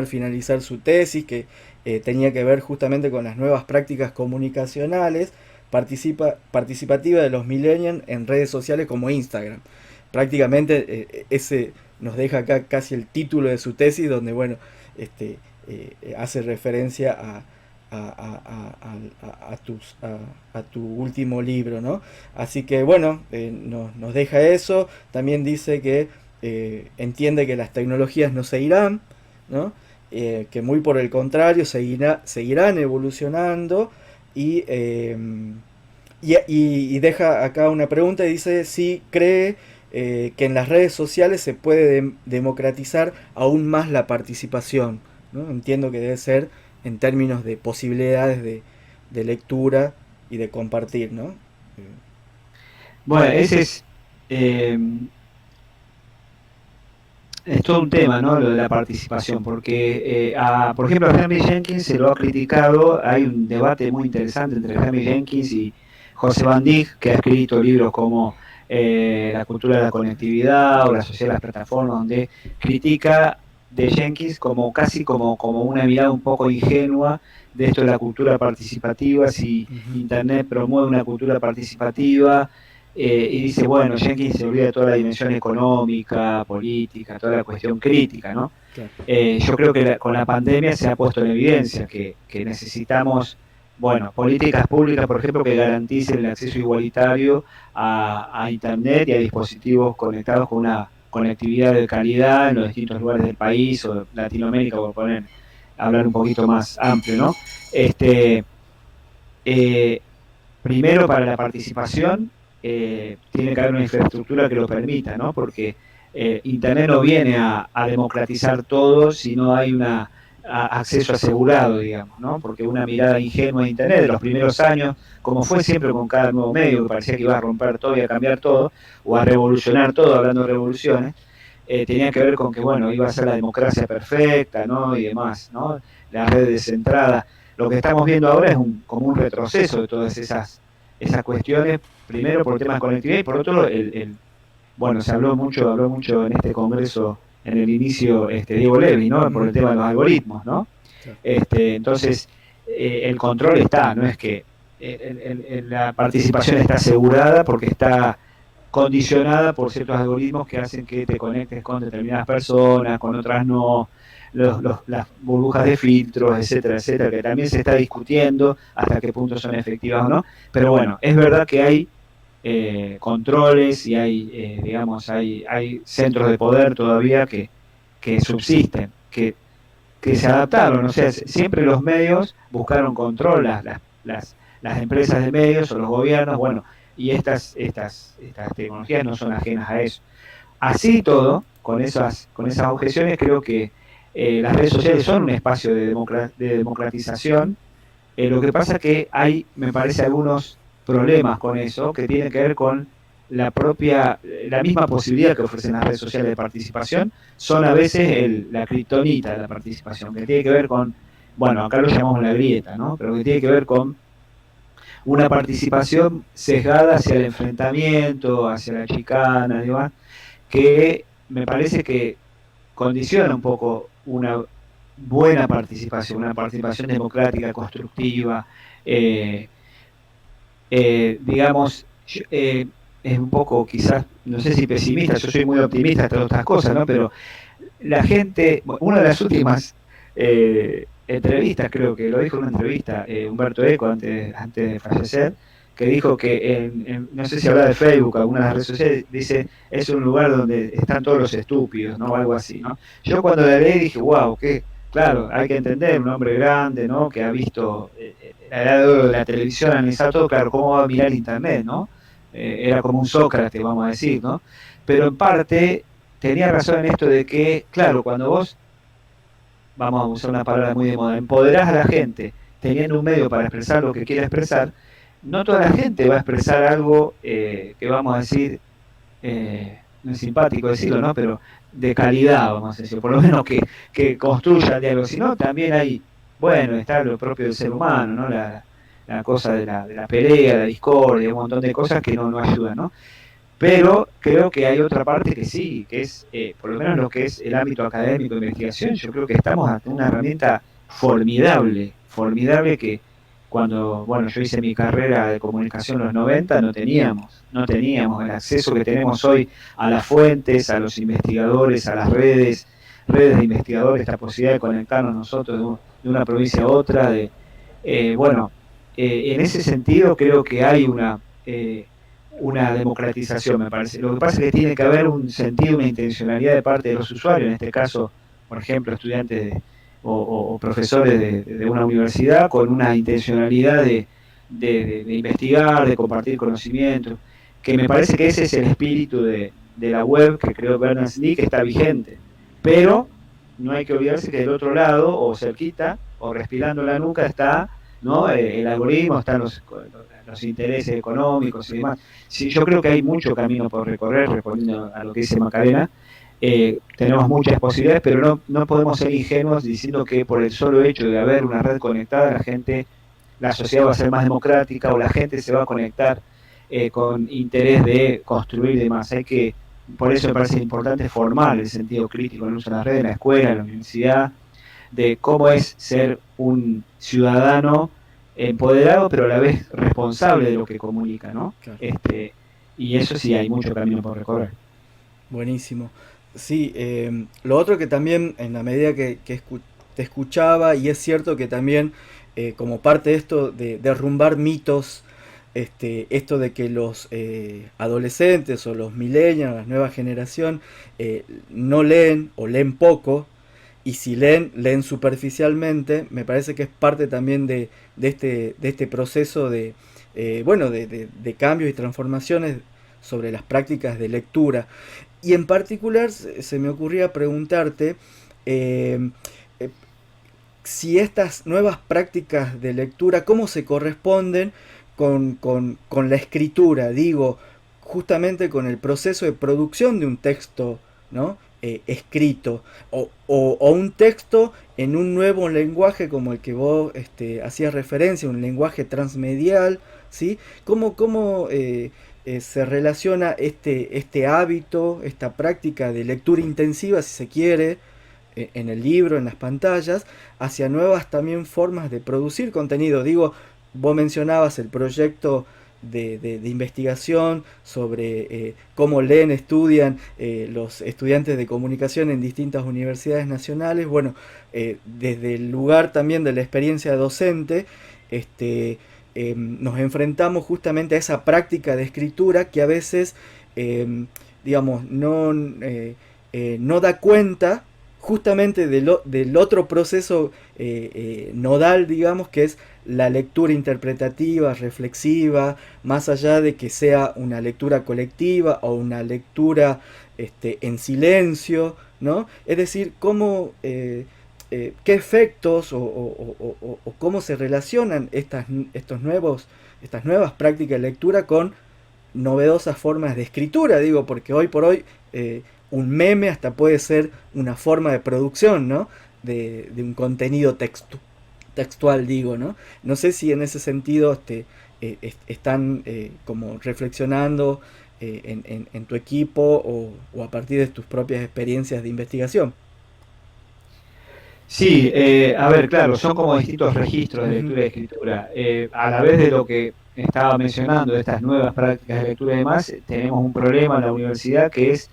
finalizar su tesis, que tenía que ver justamente con las nuevas prácticas comunicacionales participativas de los millennials en redes sociales como Instagram. Prácticamente ese nos deja acá casi el título de su tesis, donde bueno, hace referencia a tu último libro, ¿no? Así que bueno, nos deja eso. También dice que entiende que las tecnologías no se irán, ¿no? Que muy por el contrario seguirán evolucionando y, y deja acá una pregunta y dice si cree que en las redes sociales se puede democratizar aún más la participación, ¿no? Entiendo que debe ser en términos de posibilidades de lectura y de compartir, ¿no? Bueno, ese eh, es todo un tema, ¿no? Lo de la participación, porque, por ejemplo, a Henry Jenkins se lo ha criticado. Hay un debate muy interesante entre Henry Jenkins y José Van Dijk, que ha escrito libros como La cultura de la conectividad o La sociedad de las plataformas, donde critica de Jenkins como casi como una mirada un poco ingenua de esto de la cultura participativa, si Internet promueve una cultura participativa. Y dice, bueno, Jenkins se olvida de toda la dimensión económica, política, toda la cuestión crítica, ¿no? Claro. Yo creo que con la pandemia se ha puesto en evidencia que necesitamos, bueno, políticas públicas, por ejemplo, que garanticen el acceso igualitario a Internet y a dispositivos conectados con una conectividad de calidad en los distintos lugares del país o Latinoamérica, por hablar un poquito más amplio, ¿no? Primero, para la participación, tiene que haber una infraestructura que lo permita, ¿no? Porque Internet no viene a democratizar todo si no hay acceso asegurado, digamos, ¿no? Porque una mirada ingenua de Internet de los primeros años, como fue siempre con cada nuevo medio, que parecía que iba a romper todo y a cambiar todo, o a revolucionar todo, hablando de revoluciones, tenía que ver con que, bueno, iba a ser la democracia perfecta, ¿no? Y demás, ¿no? Las redes descentradas. Lo que estamos viendo ahora es como un retroceso de todas esas cuestiones, primero por el tema de conectividad y por otro, bueno, se habló mucho en este congreso, en el inicio, Diego Levy, ¿no? Por el tema de los algoritmos, ¿no? Entonces, el control está, no es que la participación está asegurada porque está condicionada por ciertos algoritmos que hacen que te conectes con determinadas personas, con otras no, las burbujas de filtros, etcétera, etcétera, que también se está discutiendo hasta qué punto son efectivas o no. Pero bueno, es verdad que hay controles y hay, digamos, hay centros de poder todavía que subsisten, que se adaptaron. O sea, siempre los medios buscaron control, las empresas de medios o los gobiernos, bueno, y estas tecnologías no son ajenas a eso. Así todo, con esas objeciones, creo que las redes sociales son un espacio de democratización. Lo que pasa es que hay, me parece, algunos problemas con eso que tienen que ver con la misma posibilidad que ofrecen las redes sociales de participación, son a veces la kriptonita de la participación, que tiene que ver con, bueno, acá lo llamamos la grieta, ¿no? Pero que tiene que ver con una participación sesgada hacia el enfrentamiento, hacia la chicana y demás, que me parece que condiciona un poco una buena participación, una participación democrática, constructiva, digamos, es un poco quizás, no sé si pesimista, yo soy muy optimista hasta otras cosas, ¿no? Pero la gente, una de las últimas entrevistas, creo que lo dijo en una entrevista Humberto Eco antes de fallecer, que dijo que, no sé si habla de Facebook, alguna de las redes sociales, dice, es un lugar donde están todos los estúpidos, ¿no? Algo así, ¿no? Yo cuando la leí dije, wow, claro, hay que entender, un hombre grande, ¿no? Que ha visto la edad de oro de la televisión, analizado todo, claro, cómo va a mirar Internet, ¿no? Era como un Sócrates, vamos a decir, ¿no? Pero en parte tenía razón en esto de que, claro, cuando vos, vamos a usar una palabra muy de moda, empoderás a la gente teniendo un medio para expresar lo que quiere expresar, no toda la gente va a expresar algo que vamos a decir, no es simpático decirlo, ¿no? Pero de calidad, vamos a decir, por lo menos que construya el diálogo, sino también hay, bueno, está lo propio del ser humano, ¿no? La cosa de la pelea, la discordia, un montón de cosas que no ayudan, ¿no? Pero creo que hay otra parte que sí, que es, por lo menos lo que es el ámbito académico de investigación, yo creo que estamos ante una herramienta formidable, formidable que cuando, bueno, yo hice mi carrera de comunicación en los 90 no teníamos el acceso que tenemos hoy a las fuentes, a los investigadores, a las redes de investigadores, esta posibilidad de conectarnos nosotros de una provincia a otra, bueno, en ese sentido creo que hay una democratización, me parece. Lo que pasa es que tiene que haber un sentido, una intencionalidad de parte de los usuarios, en este caso, por ejemplo, estudiantes o profesores de una universidad, con una intencionalidad de investigar, de compartir conocimientos, que me parece que ese es el espíritu de la web que creó Berners-Lee, que está vigente. Pero no hay que olvidarse que del otro lado, o cerquita, o respirando la nuca, está, ¿no? El algoritmo, están los intereses económicos y demás. Sí, yo creo que hay mucho camino por recorrer, respondiendo a lo que dice Macarena. Tenemos muchas posibilidades, pero no podemos ser ingenuos diciendo que por el solo hecho de haber una red conectada, la sociedad va a ser más democrática o la gente se va a conectar con interés de construir y demás. Por eso me parece importante formar el sentido crítico en el uso de las redes, en la escuela, en la universidad, de cómo es ser un ciudadano empoderado, pero a la vez responsable de lo que comunica, ¿no? Claro. Y eso sí, hay mucho camino por recorrer. Buenísimo. Sí, lo otro que también en la medida que te escuchaba, y es cierto que también como parte de esto de derrumbar mitos, esto de que los adolescentes o los millennials, la nueva generación, no leen o leen poco, y si leen, leen superficialmente, me parece que es parte también de este proceso bueno, de cambios y transformaciones sobre las prácticas de lectura. Y en particular se me ocurría preguntarte eh, eh, si estas nuevas prácticas de lectura, cómo se corresponden con la escritura, digo, justamente con el proceso de producción de un texto, ¿no? Escrito, o un texto en un nuevo lenguaje como el que vos hacías referencia, un lenguaje transmedial, ¿sí? ¿Cómo se relaciona este hábito, esta práctica de lectura intensiva, si se quiere, en el libro, en las pantallas, hacia nuevas también formas de producir contenido? Digo, vos mencionabas el proyecto de investigación sobre cómo leen, estudian los estudiantes de comunicación en distintas universidades nacionales. Bueno, desde el lugar también de la experiencia docente, nos enfrentamos justamente a esa práctica de escritura que a veces, digamos, no da cuenta justamente del otro proceso nodal, digamos, que es la lectura interpretativa, reflexiva, más allá de que sea una lectura colectiva o una lectura en silencio, ¿no? Es decir, qué efectos o cómo se relacionan estas nuevas prácticas de lectura con novedosas formas de escritura, digo, porque hoy por hoy un meme hasta puede ser una forma de producción, ¿no? De un contenido textual, digo, ¿no? No sé si en ese sentido están como reflexionando en tu equipo o a partir de tus propias experiencias de investigación. Sí, a ver, claro, son como distintos registros de Ujú. lectura y escritura. A la vez de lo que estaba mencionando, de estas nuevas prácticas de lectura y demás, tenemos un problema en la universidad que es,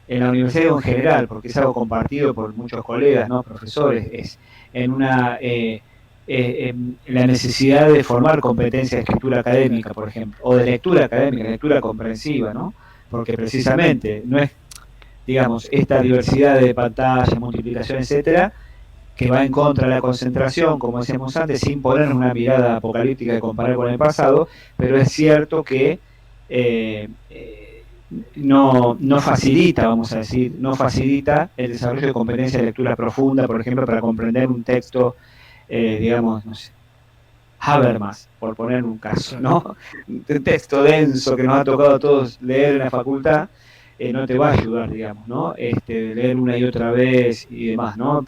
en la universidad en general, porque es algo compartido por muchos colegas, ¿no? Profesores, es en en la necesidad de formar competencias de escritura Claro. académica, por ejemplo, o de lectura académica, lectura comprensiva, ¿no? Porque precisamente no es, digamos, esta diversidad de pantallas, multiplicación, etcétera, que va en contra de la concentración, como decíamos antes, sin poner una mirada apocalíptica de comparar con el pasado, pero es cierto que eh, eh, no facilita, vamos a decir, no facilita el desarrollo de competencias de lectura profunda, por ejemplo, para comprender un texto, digamos, no sé, Habermas, por poner un caso, Claro. ¿no? Un texto denso que nos ha tocado a todos leer en la facultad, no te va a ayudar, digamos, ¿no? Leer una y otra vez y demás, ¿no?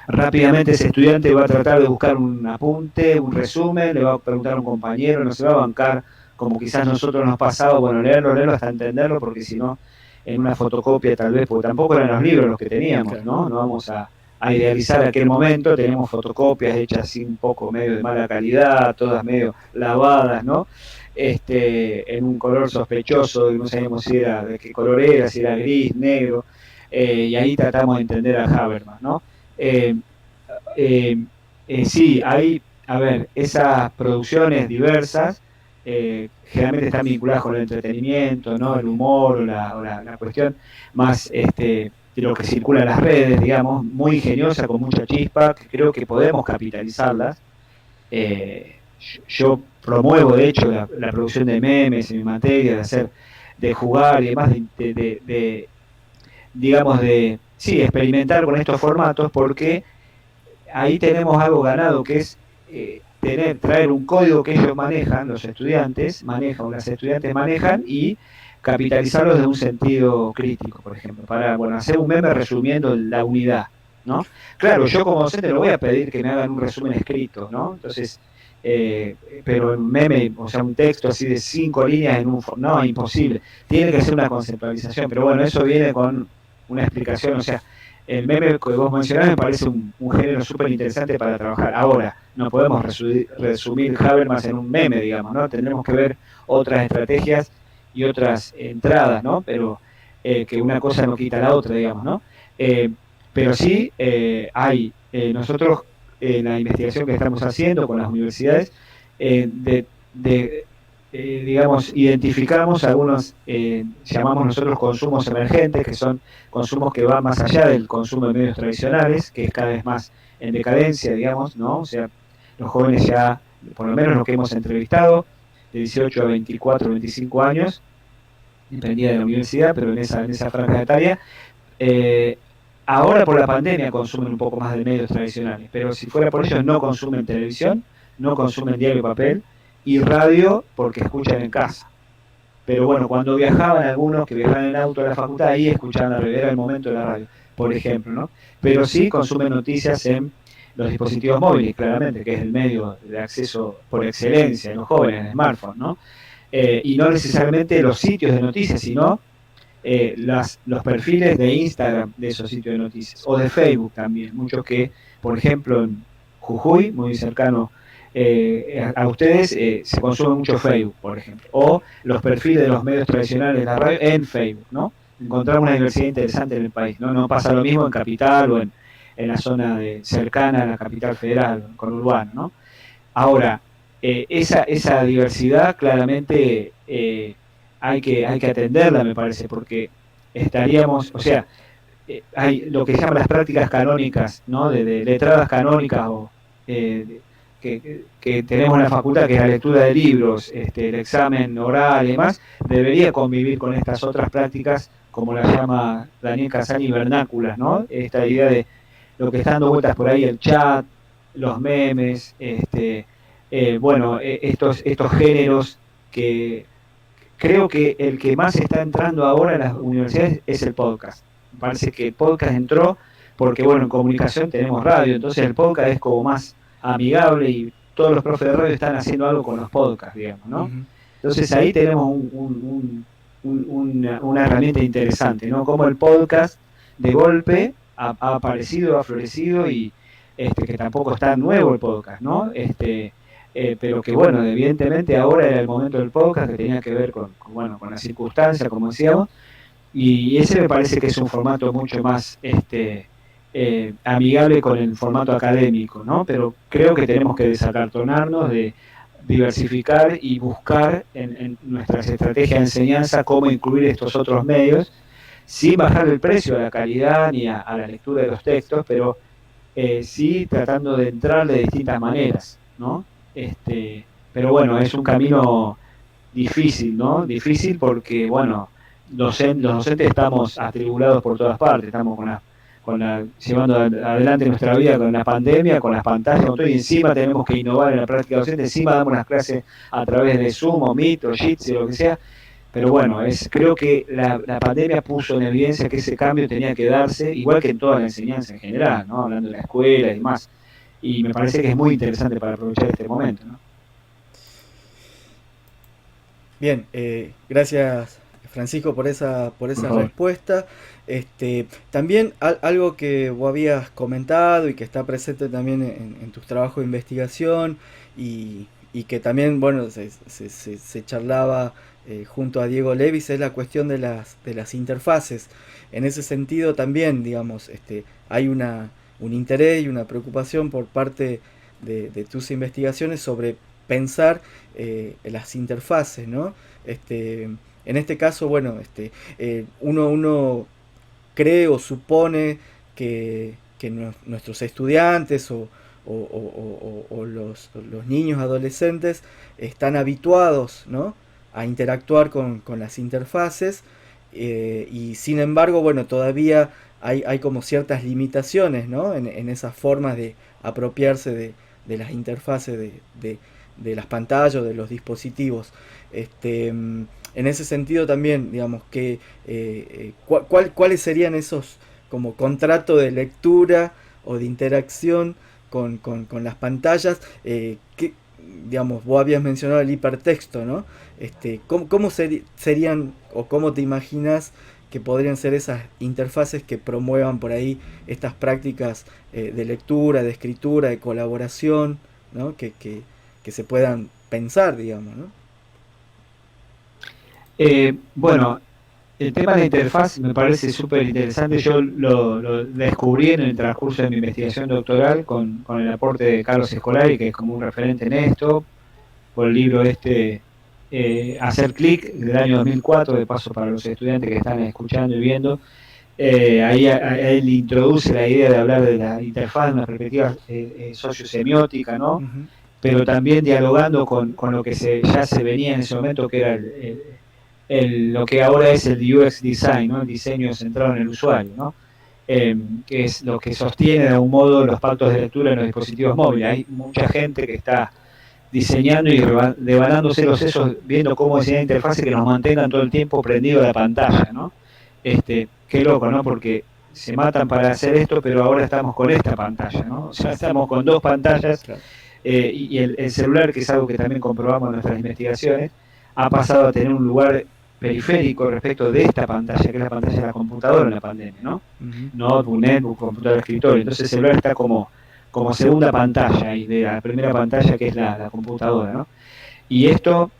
Rápidamente ese estudiante va a tratar de buscar un apunte, un resumen, le va a preguntar a un compañero, no se va a bancar como quizás nosotros nos pasaba, bueno, leerlo hasta entenderlo, porque si no, en una fotocopia tal vez, porque tampoco eran los libros los que teníamos, ¿no? No vamos a idealizar aquel momento, tenemos fotocopias hechas así un poco medio de mala calidad, todas medio lavadas, ¿no? En un color sospechoso, y no sabíamos si era, de qué color era, si era gris, negro, y ahí tratamos de entender a Habermas, ¿no? Eh, eh, sí, hay, a ver, esas producciones diversas generalmente están vinculadas con el entretenimiento, ¿no? El humor o la cuestión más de lo que circula en las redes, digamos, muy ingeniosa, con mucha chispa, que creo que podemos capitalizarlas. Yo promuevo, de hecho, la producción de memes en mi materia, de jugar y demás, digamos, sí, experimentar con estos formatos, porque ahí tenemos algo ganado, que es traer un código que ellos manejan, los estudiantes manejan, o las estudiantes manejan, y capitalizarlo desde un sentido crítico, por ejemplo, para, bueno, hacer un meme resumiendo la unidad, ¿no? Claro, yo como docente no voy a pedir que me hagan un resumen escrito, ¿no? Entonces, pero un meme, o sea, un texto así de 5 líneas no, imposible. Tiene que ser una conceptualización, pero bueno, eso viene con una explicación, o sea, el meme que vos mencionás me parece un género súper interesante para trabajar. Ahora, no podemos resumir Habermas en un meme, digamos, ¿no? Tendremos que ver otras estrategias y otras entradas, ¿no? Pero que una cosa no quita la otra, digamos, ¿no? Pero sí nosotros en la investigación que estamos haciendo con las universidades, digamos, identificamos algunos, llamamos nosotros consumos emergentes, que son consumos que van más allá del consumo de medios tradicionales, que es cada vez más en decadencia, digamos, ¿no? O sea, los jóvenes ya, por lo menos los que hemos entrevistado, de 18 a 24, 25 años, dependía de la universidad, pero en esa franja etaria, ahora por la pandemia consumen un poco más de medios tradicionales, pero si fuera por ellos no consumen televisión, no consumen diario y papel, y radio porque escuchan en casa. Pero bueno, cuando viajaban algunos que viajaban en auto a la facultad, ahí escuchaban la radio, era el momento de la radio, por ejemplo, ¿no? Pero sí consumen noticias en los dispositivos móviles, claramente, que es el medio de acceso por excelencia en los jóvenes, en el smartphone, ¿no? Y no necesariamente los sitios de noticias, sino los perfiles de Instagram de esos sitios de noticias, o de Facebook también, muchos que, por ejemplo, en Jujuy, muy cercano a ustedes, se consume mucho Facebook, por ejemplo, o los perfiles de los medios tradicionales de la radio en Facebook, ¿no? Encontramos una diversidad interesante en el país, ¿no? No pasa lo mismo en Capital o en la zona cercana a la capital federal, con Urbano, ¿no? Ahora, esa diversidad claramente hay que atenderla, me parece, porque estaríamos, o sea, hay lo que se llama las prácticas canónicas, ¿no? De letradas canónicas o que tenemos en la facultad, que es la lectura de libros, el examen oral y demás, debería convivir con estas otras prácticas, como la llama Daniel Casani, vernáculas, ¿no? Esta idea de lo que está dando vueltas por ahí, el chat, los memes, bueno, estos géneros que creo que el que más está entrando ahora en las universidades es el podcast. Me parece que el podcast entró porque, bueno, en comunicación tenemos radio, entonces el podcast es como más amigable y todos los profes de radio están haciendo algo con los podcasts, digamos, ¿no? Entonces ahí tenemos una herramienta interesante, ¿no? Como el podcast de golpe ha aparecido, ha florecido y que tampoco está nuevo el podcast, ¿no? Pero que bueno, evidentemente ahora era el momento del podcast que tenía que ver con la circunstancia, como decíamos, y ese me parece que es un formato mucho más amigable con el formato académico, ¿no? Pero creo que tenemos que desacartonarnos, de diversificar y buscar en nuestras estrategias de enseñanza cómo incluir estos otros medios, sin bajar el precio a la calidad ni a la lectura de los textos, pero sí tratando de entrar de distintas maneras, ¿no? Pero bueno, es un camino difícil, ¿no? Difícil porque, bueno, los docentes estamos atribulados por todas partes, estamos llevando adelante nuestra vida con la pandemia, con las pantallas, con todo, y encima tenemos que innovar en la práctica docente, encima damos las clases a través de Zoom o Meet o Jitsi o lo que sea. Pero bueno, creo que la pandemia puso en evidencia que ese cambio tenía que darse, igual que en toda la enseñanza en general, ¿no? Hablando de la escuela y demás. Y me parece que es muy interesante para aprovechar este momento, ¿no? Bien, gracias Francisco por Por esa favor. respuesta. También algo que vos habías comentado y que está presente también en tus trabajos de investigación y que también, bueno, se charlaba junto a Diego Levis es la cuestión de las interfaces. En ese sentido también, digamos, hay un interés y una preocupación por parte de tus investigaciones sobre pensar las interfaces, ¿no? En este caso, bueno, uno cree o supone que nuestros estudiantes o los niños adolescentes están habituados, ¿no? A interactuar con las interfaces y sin embargo, bueno, todavía hay como ciertas limitaciones, ¿no? En esas formas de apropiarse de las interfaces de las pantallas o de los dispositivos. En ese sentido también, digamos, que ¿cuáles serían esos como contrato de lectura o de interacción con las pantallas? Digamos, vos habías mencionado el hipertexto, ¿no? ¿Cómo serían o cómo te imaginas que podrían ser esas interfaces que promuevan por ahí estas prácticas de lectura, de escritura, de colaboración, ¿no? Que se puedan pensar, digamos, ¿no? Bueno, el tema de la interfaz me parece súper interesante. Yo lo descubrí en el transcurso de mi investigación doctoral con el aporte de Carlos Escolari, que es como un referente en esto, por el libro Hacer Clic, del año 2004, de paso para los estudiantes que están escuchando y viendo. Ahí él introduce la idea de hablar de la interfaz de una perspectiva sociosemiótica, ¿no? Ujú. Pero también dialogando con lo que ya se venía en ese momento, que era lo que ahora es el UX Design, ¿no? El diseño centrado en el usuario, ¿no? Que es lo que sostiene de algún modo los pactos de lectura en los dispositivos móviles. Hay mucha gente que está diseñando y devanándose los sesos, viendo cómo diseñar interfaces que nos mantengan todo el tiempo prendido a la pantalla, ¿no? Qué loco, ¿no? Porque se matan para hacer esto, pero ahora estamos con esta pantalla, ¿no? O sea, estamos con dos pantallas Claro. y el celular, que es algo que también comprobamos en nuestras investigaciones, ha pasado a tener un lugar periférico respecto de esta pantalla, que es la pantalla de la computadora en la pandemia, ¿no? Ujú. Notebook, netbook, computadora de escritorio. Entonces el celular está como segunda pantalla y de la primera pantalla que es la computadora, ¿no? Y esto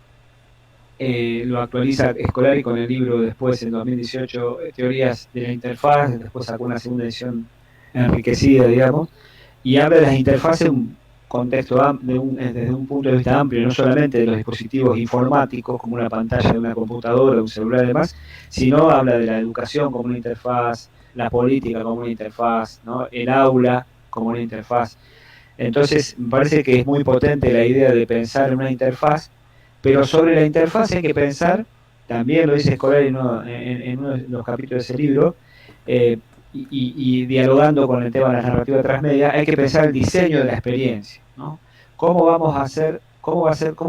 lo actualiza Escolari con el libro después, en 2018, Teorías de la Interfaz, después sacó una segunda edición enriquecida, digamos, y habla de las interfaces en un contexto desde un punto de vista amplio, no solamente de los dispositivos informáticos, como una pantalla de una computadora, un celular y demás, sino habla de la educación como una interfaz, la política como una interfaz, ¿no? El aula como una interfaz. Entonces, me parece que es muy potente la idea de pensar en una interfaz, pero sobre la interfaz hay que pensar, también lo dice Escolar en uno de los capítulos de ese libro, eh, y dialogando con el tema de la narrativa transmedia, hay que pensar el diseño de la experiencia, ¿no? ¿Cómo vamos a hacer, cómo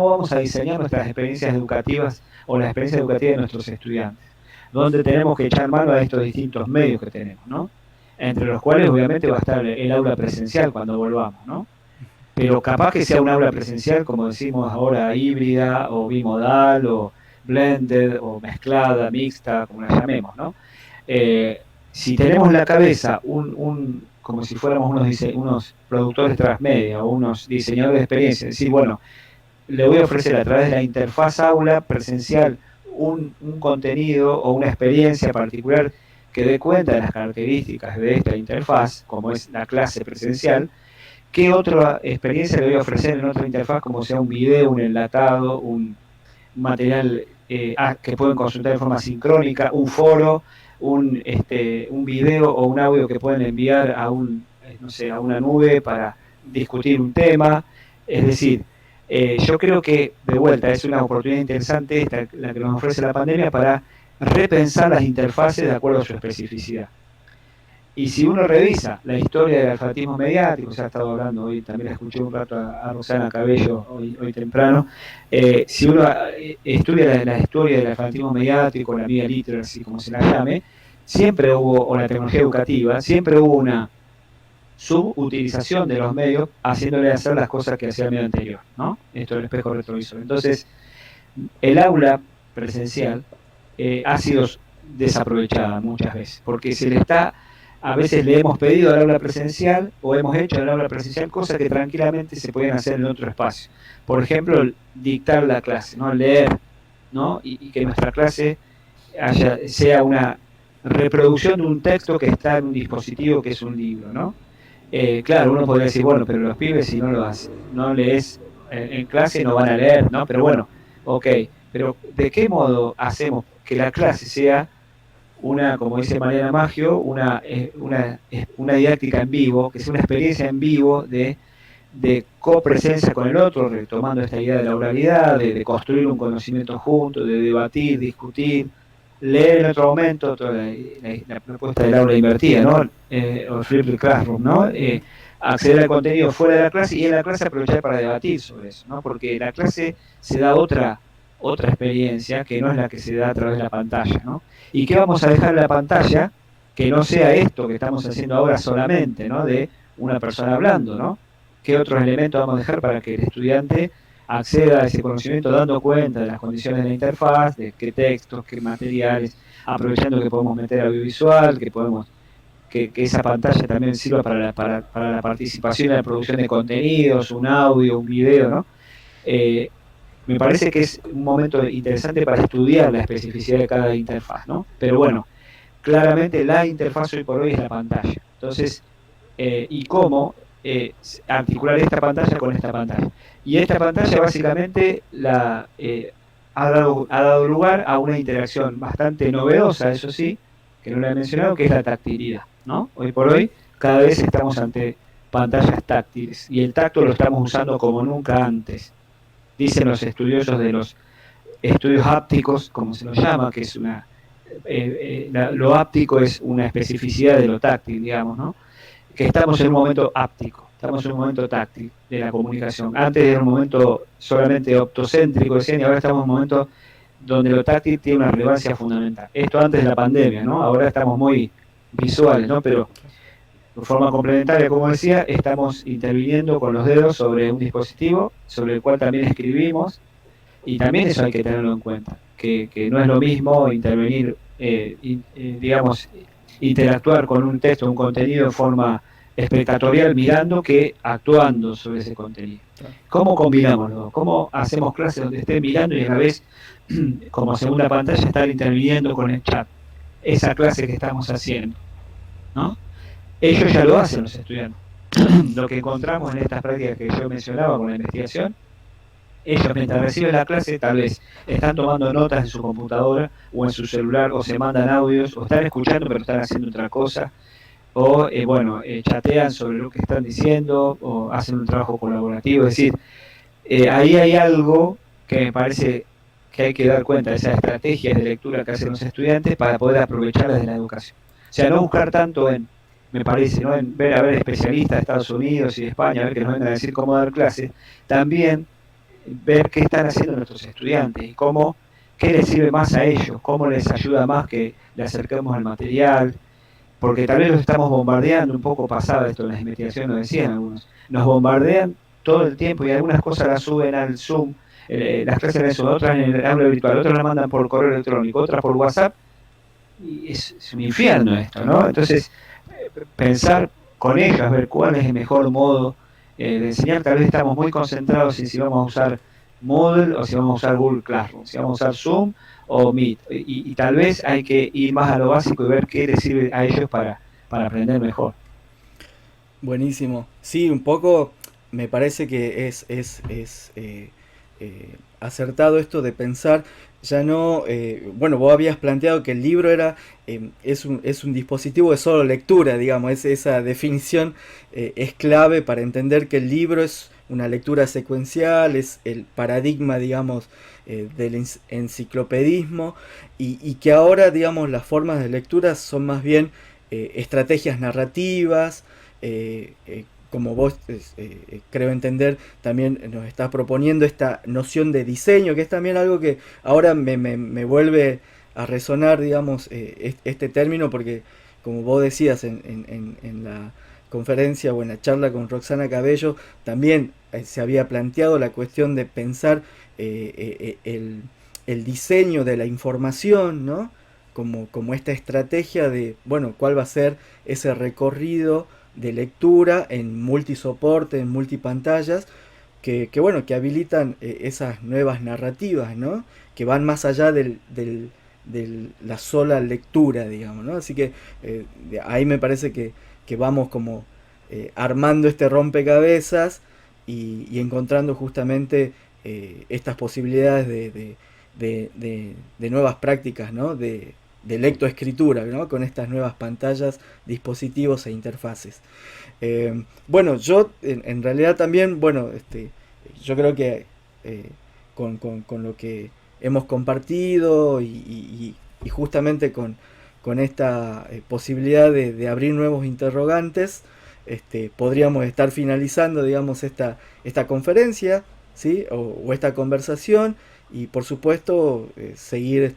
vamos a diseñar nuestras experiencias educativas o las experiencias educativas de nuestros estudiantes? Donde tenemos que echar mano a estos distintos medios que tenemos, ¿no? Entre los cuales obviamente va a estar el aula presencial cuando volvamos, ¿no? Pero capaz que sea un aula presencial, como decimos ahora, híbrida o bimodal o blended o mezclada, mixta, como la llamemos, ¿no? Si tenemos en la cabeza como si fuéramos unos productores transmedia o unos diseñadores de experiencia, decir, bueno, le voy a ofrecer a través de la interfaz aula presencial un contenido o una experiencia particular que dé cuenta de las características de esta interfaz, como es la clase presencial. ¿Qué otra experiencia le voy a ofrecer en otra interfaz, como sea un video, un enlatado, un material que pueden consultar de forma sincrónica, un foro, un video o un audio que pueden enviar no sé, a una nube para discutir un tema? Es decir, yo creo que de vuelta es una oportunidad interesante esta, la que nos ofrece la pandemia para repensar las interfaces de acuerdo a su especificidad. Y si uno revisa la historia del alfabetismo mediático, se ha estado hablando hoy, también la escuché un rato a Rosana Cabello hoy temprano, si uno estudia la historia del alfabetismo mediático, la media literacy, como se la llame, siempre hubo, o la tecnología educativa, siempre hubo una subutilización de los medios, haciéndole hacer las cosas que hacía el medio anterior, ¿no? Esto del espejo retrovisor. Entonces, el aula presencial ha sido desaprovechada muchas veces, porque a veces le hemos pedido al aula presencial o hemos hecho en el aula presencial cosas que tranquilamente se pueden hacer en otro espacio. Por ejemplo, dictar la clase, ¿no? Leer, ¿no? Y que nuestra clase sea una reproducción de un texto que está en un dispositivo que es un libro, ¿no? Claro, uno podría decir, bueno, pero los pibes si no lees en clase no van a leer, ¿no? Pero bueno, ok, pero ¿de qué modo hacemos que la clase sea como dice Mariana Maggio, una didáctica en vivo, que sea una experiencia en vivo de copresencia con el otro, retomando esta idea de la oralidad, de construir un conocimiento junto, de debatir, discutir, leer en otro momento, toda la propuesta del aula invertida, ¿no? O flipped classroom, ¿no? Acceder al contenido fuera de la clase y en la clase aprovechar para debatir sobre eso, ¿no? Porque en la clase se da otra experiencia que no es la que se da a través de la pantalla, ¿no? ¿Y qué vamos a dejar en la pantalla? Que no sea esto que estamos haciendo ahora solamente, ¿no? De una persona hablando, ¿no? ¿Qué otros elementos vamos a dejar para que el estudiante acceda a ese conocimiento dando cuenta de las condiciones de la interfaz, de qué textos, qué materiales, aprovechando que podemos meter audiovisual, que esa pantalla también sirva para la participación en la producción de contenidos, un audio, un video, ¿no? Eh, Me parece que es un momento interesante para estudiar la especificidad de cada interfaz, ¿no? Pero bueno, claramente la interfaz hoy por hoy es la pantalla. Entonces, y cómo articular esta pantalla con esta pantalla. Y esta pantalla básicamente ha dado lugar a una interacción bastante novedosa, eso sí, que no lo he mencionado, que es la tactilidad, ¿no? Hoy por hoy cada vez estamos ante pantallas táctiles y el tacto lo estamos usando como nunca antes. Dicen los estudiosos de los estudios ápticos, como se los llama, que es lo áptico es una especificidad de lo táctil, digamos, ¿no? Que estamos en un momento áptico, estamos en un momento táctil de la comunicación. Antes era un momento solamente optocéntrico, decían, y ahora estamos en un momento donde lo táctil tiene una relevancia fundamental. Esto antes de la pandemia, ¿no? Ahora estamos muy visuales, ¿no? Pero de forma complementaria, como decía, estamos interviniendo con los dedos sobre un dispositivo, sobre el cual también escribimos, y también eso hay que tenerlo en cuenta, que no es lo mismo intervenir, digamos, interactuar con un texto, un contenido de forma espectatorial mirando que actuando sobre ese contenido. ¿Cómo combinamos los dos? ¿Cómo hacemos clases donde estén mirando y a la vez, como segunda pantalla, estar interviniendo con el chat? Esa clase que estamos haciendo, ¿no? Ellos ya lo hacen los estudiantes. Lo que encontramos en estas prácticas que yo mencionaba con la investigación, ellos mientras reciben la clase tal vez están tomando notas en su computadora o en su celular o se mandan audios o están escuchando pero están haciendo otra cosa o chatean sobre lo que están diciendo o hacen un trabajo colaborativo. Es decir, ahí hay algo que me parece que hay que dar cuenta de esas estrategias de lectura que hacen los estudiantes para poder aprovecharlas de la educación. O sea, no buscar tanto me parece, ¿no? En ver a ver especialistas de Estados Unidos y de España, a ver que nos vengan a decir cómo dar clases, también ver qué están haciendo nuestros estudiantes y qué les sirve más a ellos, cómo les ayuda más que le acerquemos al material, porque tal vez los estamos bombardeando, un poco pasada esto en las investigaciones, lo decían algunos, nos bombardean todo el tiempo y algunas cosas las suben al Zoom, las clases en eso, otras en el aula virtual, otras las mandan por correo electrónico, otras por WhatsApp, y es un infierno esto, ¿no? Entonces, pensar con ellos, ver cuál es el mejor modo de enseñar. Tal vez estamos muy concentrados en si vamos a usar Moodle o si vamos a usar Google Classroom, si vamos a usar Zoom o Meet. Y tal vez hay que ir más a lo básico y ver qué les sirve a ellos para aprender mejor. Buenísimo. Sí, un poco me parece que acertado esto de pensar, ya no, bueno, vos habías planteado que el libro es un dispositivo de solo lectura, digamos, esa definición es clave para entender que el libro es una lectura secuencial, es el paradigma, digamos, del enciclopedismo y que ahora, digamos, las formas de lectura son más bien estrategias narrativas, como vos creo entender, también nos estás proponiendo esta noción de diseño, que es también algo que ahora me vuelve a resonar, digamos, este término, porque como vos decías en la conferencia o en la charla con Roxana Cabello, también se había planteado la cuestión de pensar el diseño de la información, ¿no? Como esta estrategia de, bueno, cuál va a ser ese recorrido de lectura en multisoporte, en multipantallas, bueno, que habilitan esas nuevas narrativas, ¿no? Que van más allá de la sola lectura, digamos, ¿no? Así que ahí me parece que vamos como armando este rompecabezas y encontrando justamente estas posibilidades de nuevas prácticas, ¿no? De lectoescritura, ¿no? Con estas nuevas pantallas, dispositivos e interfaces. Bueno, yo en realidad también, bueno, yo creo que con lo que hemos compartido y justamente con esta posibilidad de abrir nuevos interrogantes, podríamos estar finalizando, digamos, esta conferencia, ¿sí? O esta conversación y por supuesto seguir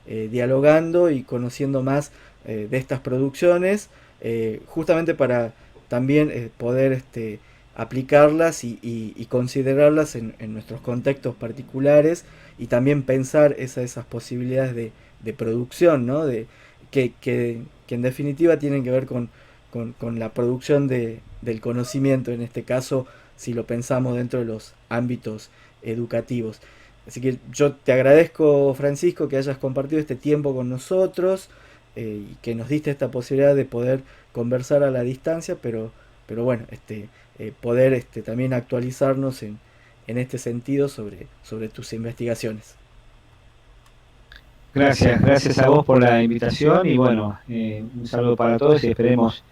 dialogando y conociendo más de estas producciones, justamente para también poder aplicarlas y considerarlas en nuestros contextos particulares y también pensar esas posibilidades de producción, ¿no? Que en definitiva tienen que ver con la producción del conocimiento, en este caso, si lo pensamos dentro de los ámbitos educativos. Así que yo te agradezco, Francisco, que hayas compartido este tiempo con nosotros y que nos diste esta posibilidad de poder conversar a la distancia, pero bueno, poder también actualizarnos en este sentido sobre tus investigaciones. Gracias a vos por la invitación y bueno, un saludo para todos y esperemos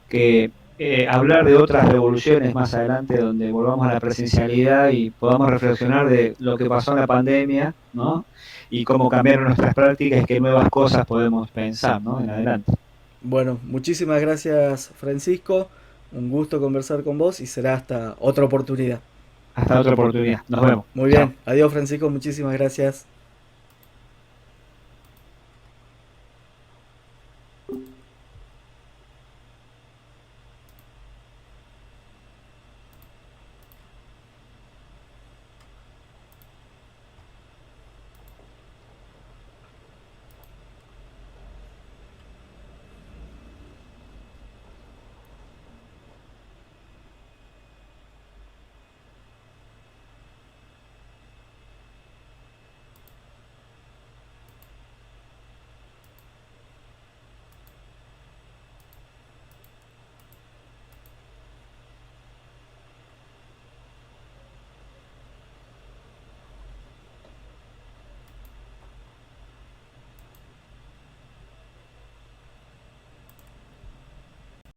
que hablar de otras revoluciones más adelante donde volvamos a la presencialidad y podamos reflexionar de lo que pasó en la pandemia, ¿no? Y cómo cambiaron nuestras prácticas y qué nuevas cosas podemos pensar, ¿no? En adelante. Bueno, muchísimas gracias, Francisco. Un gusto conversar con vos y será hasta otra oportunidad. Hasta otra oportunidad. Nos vemos. Muy Chao. bien. Adiós, Francisco. Muchísimas gracias.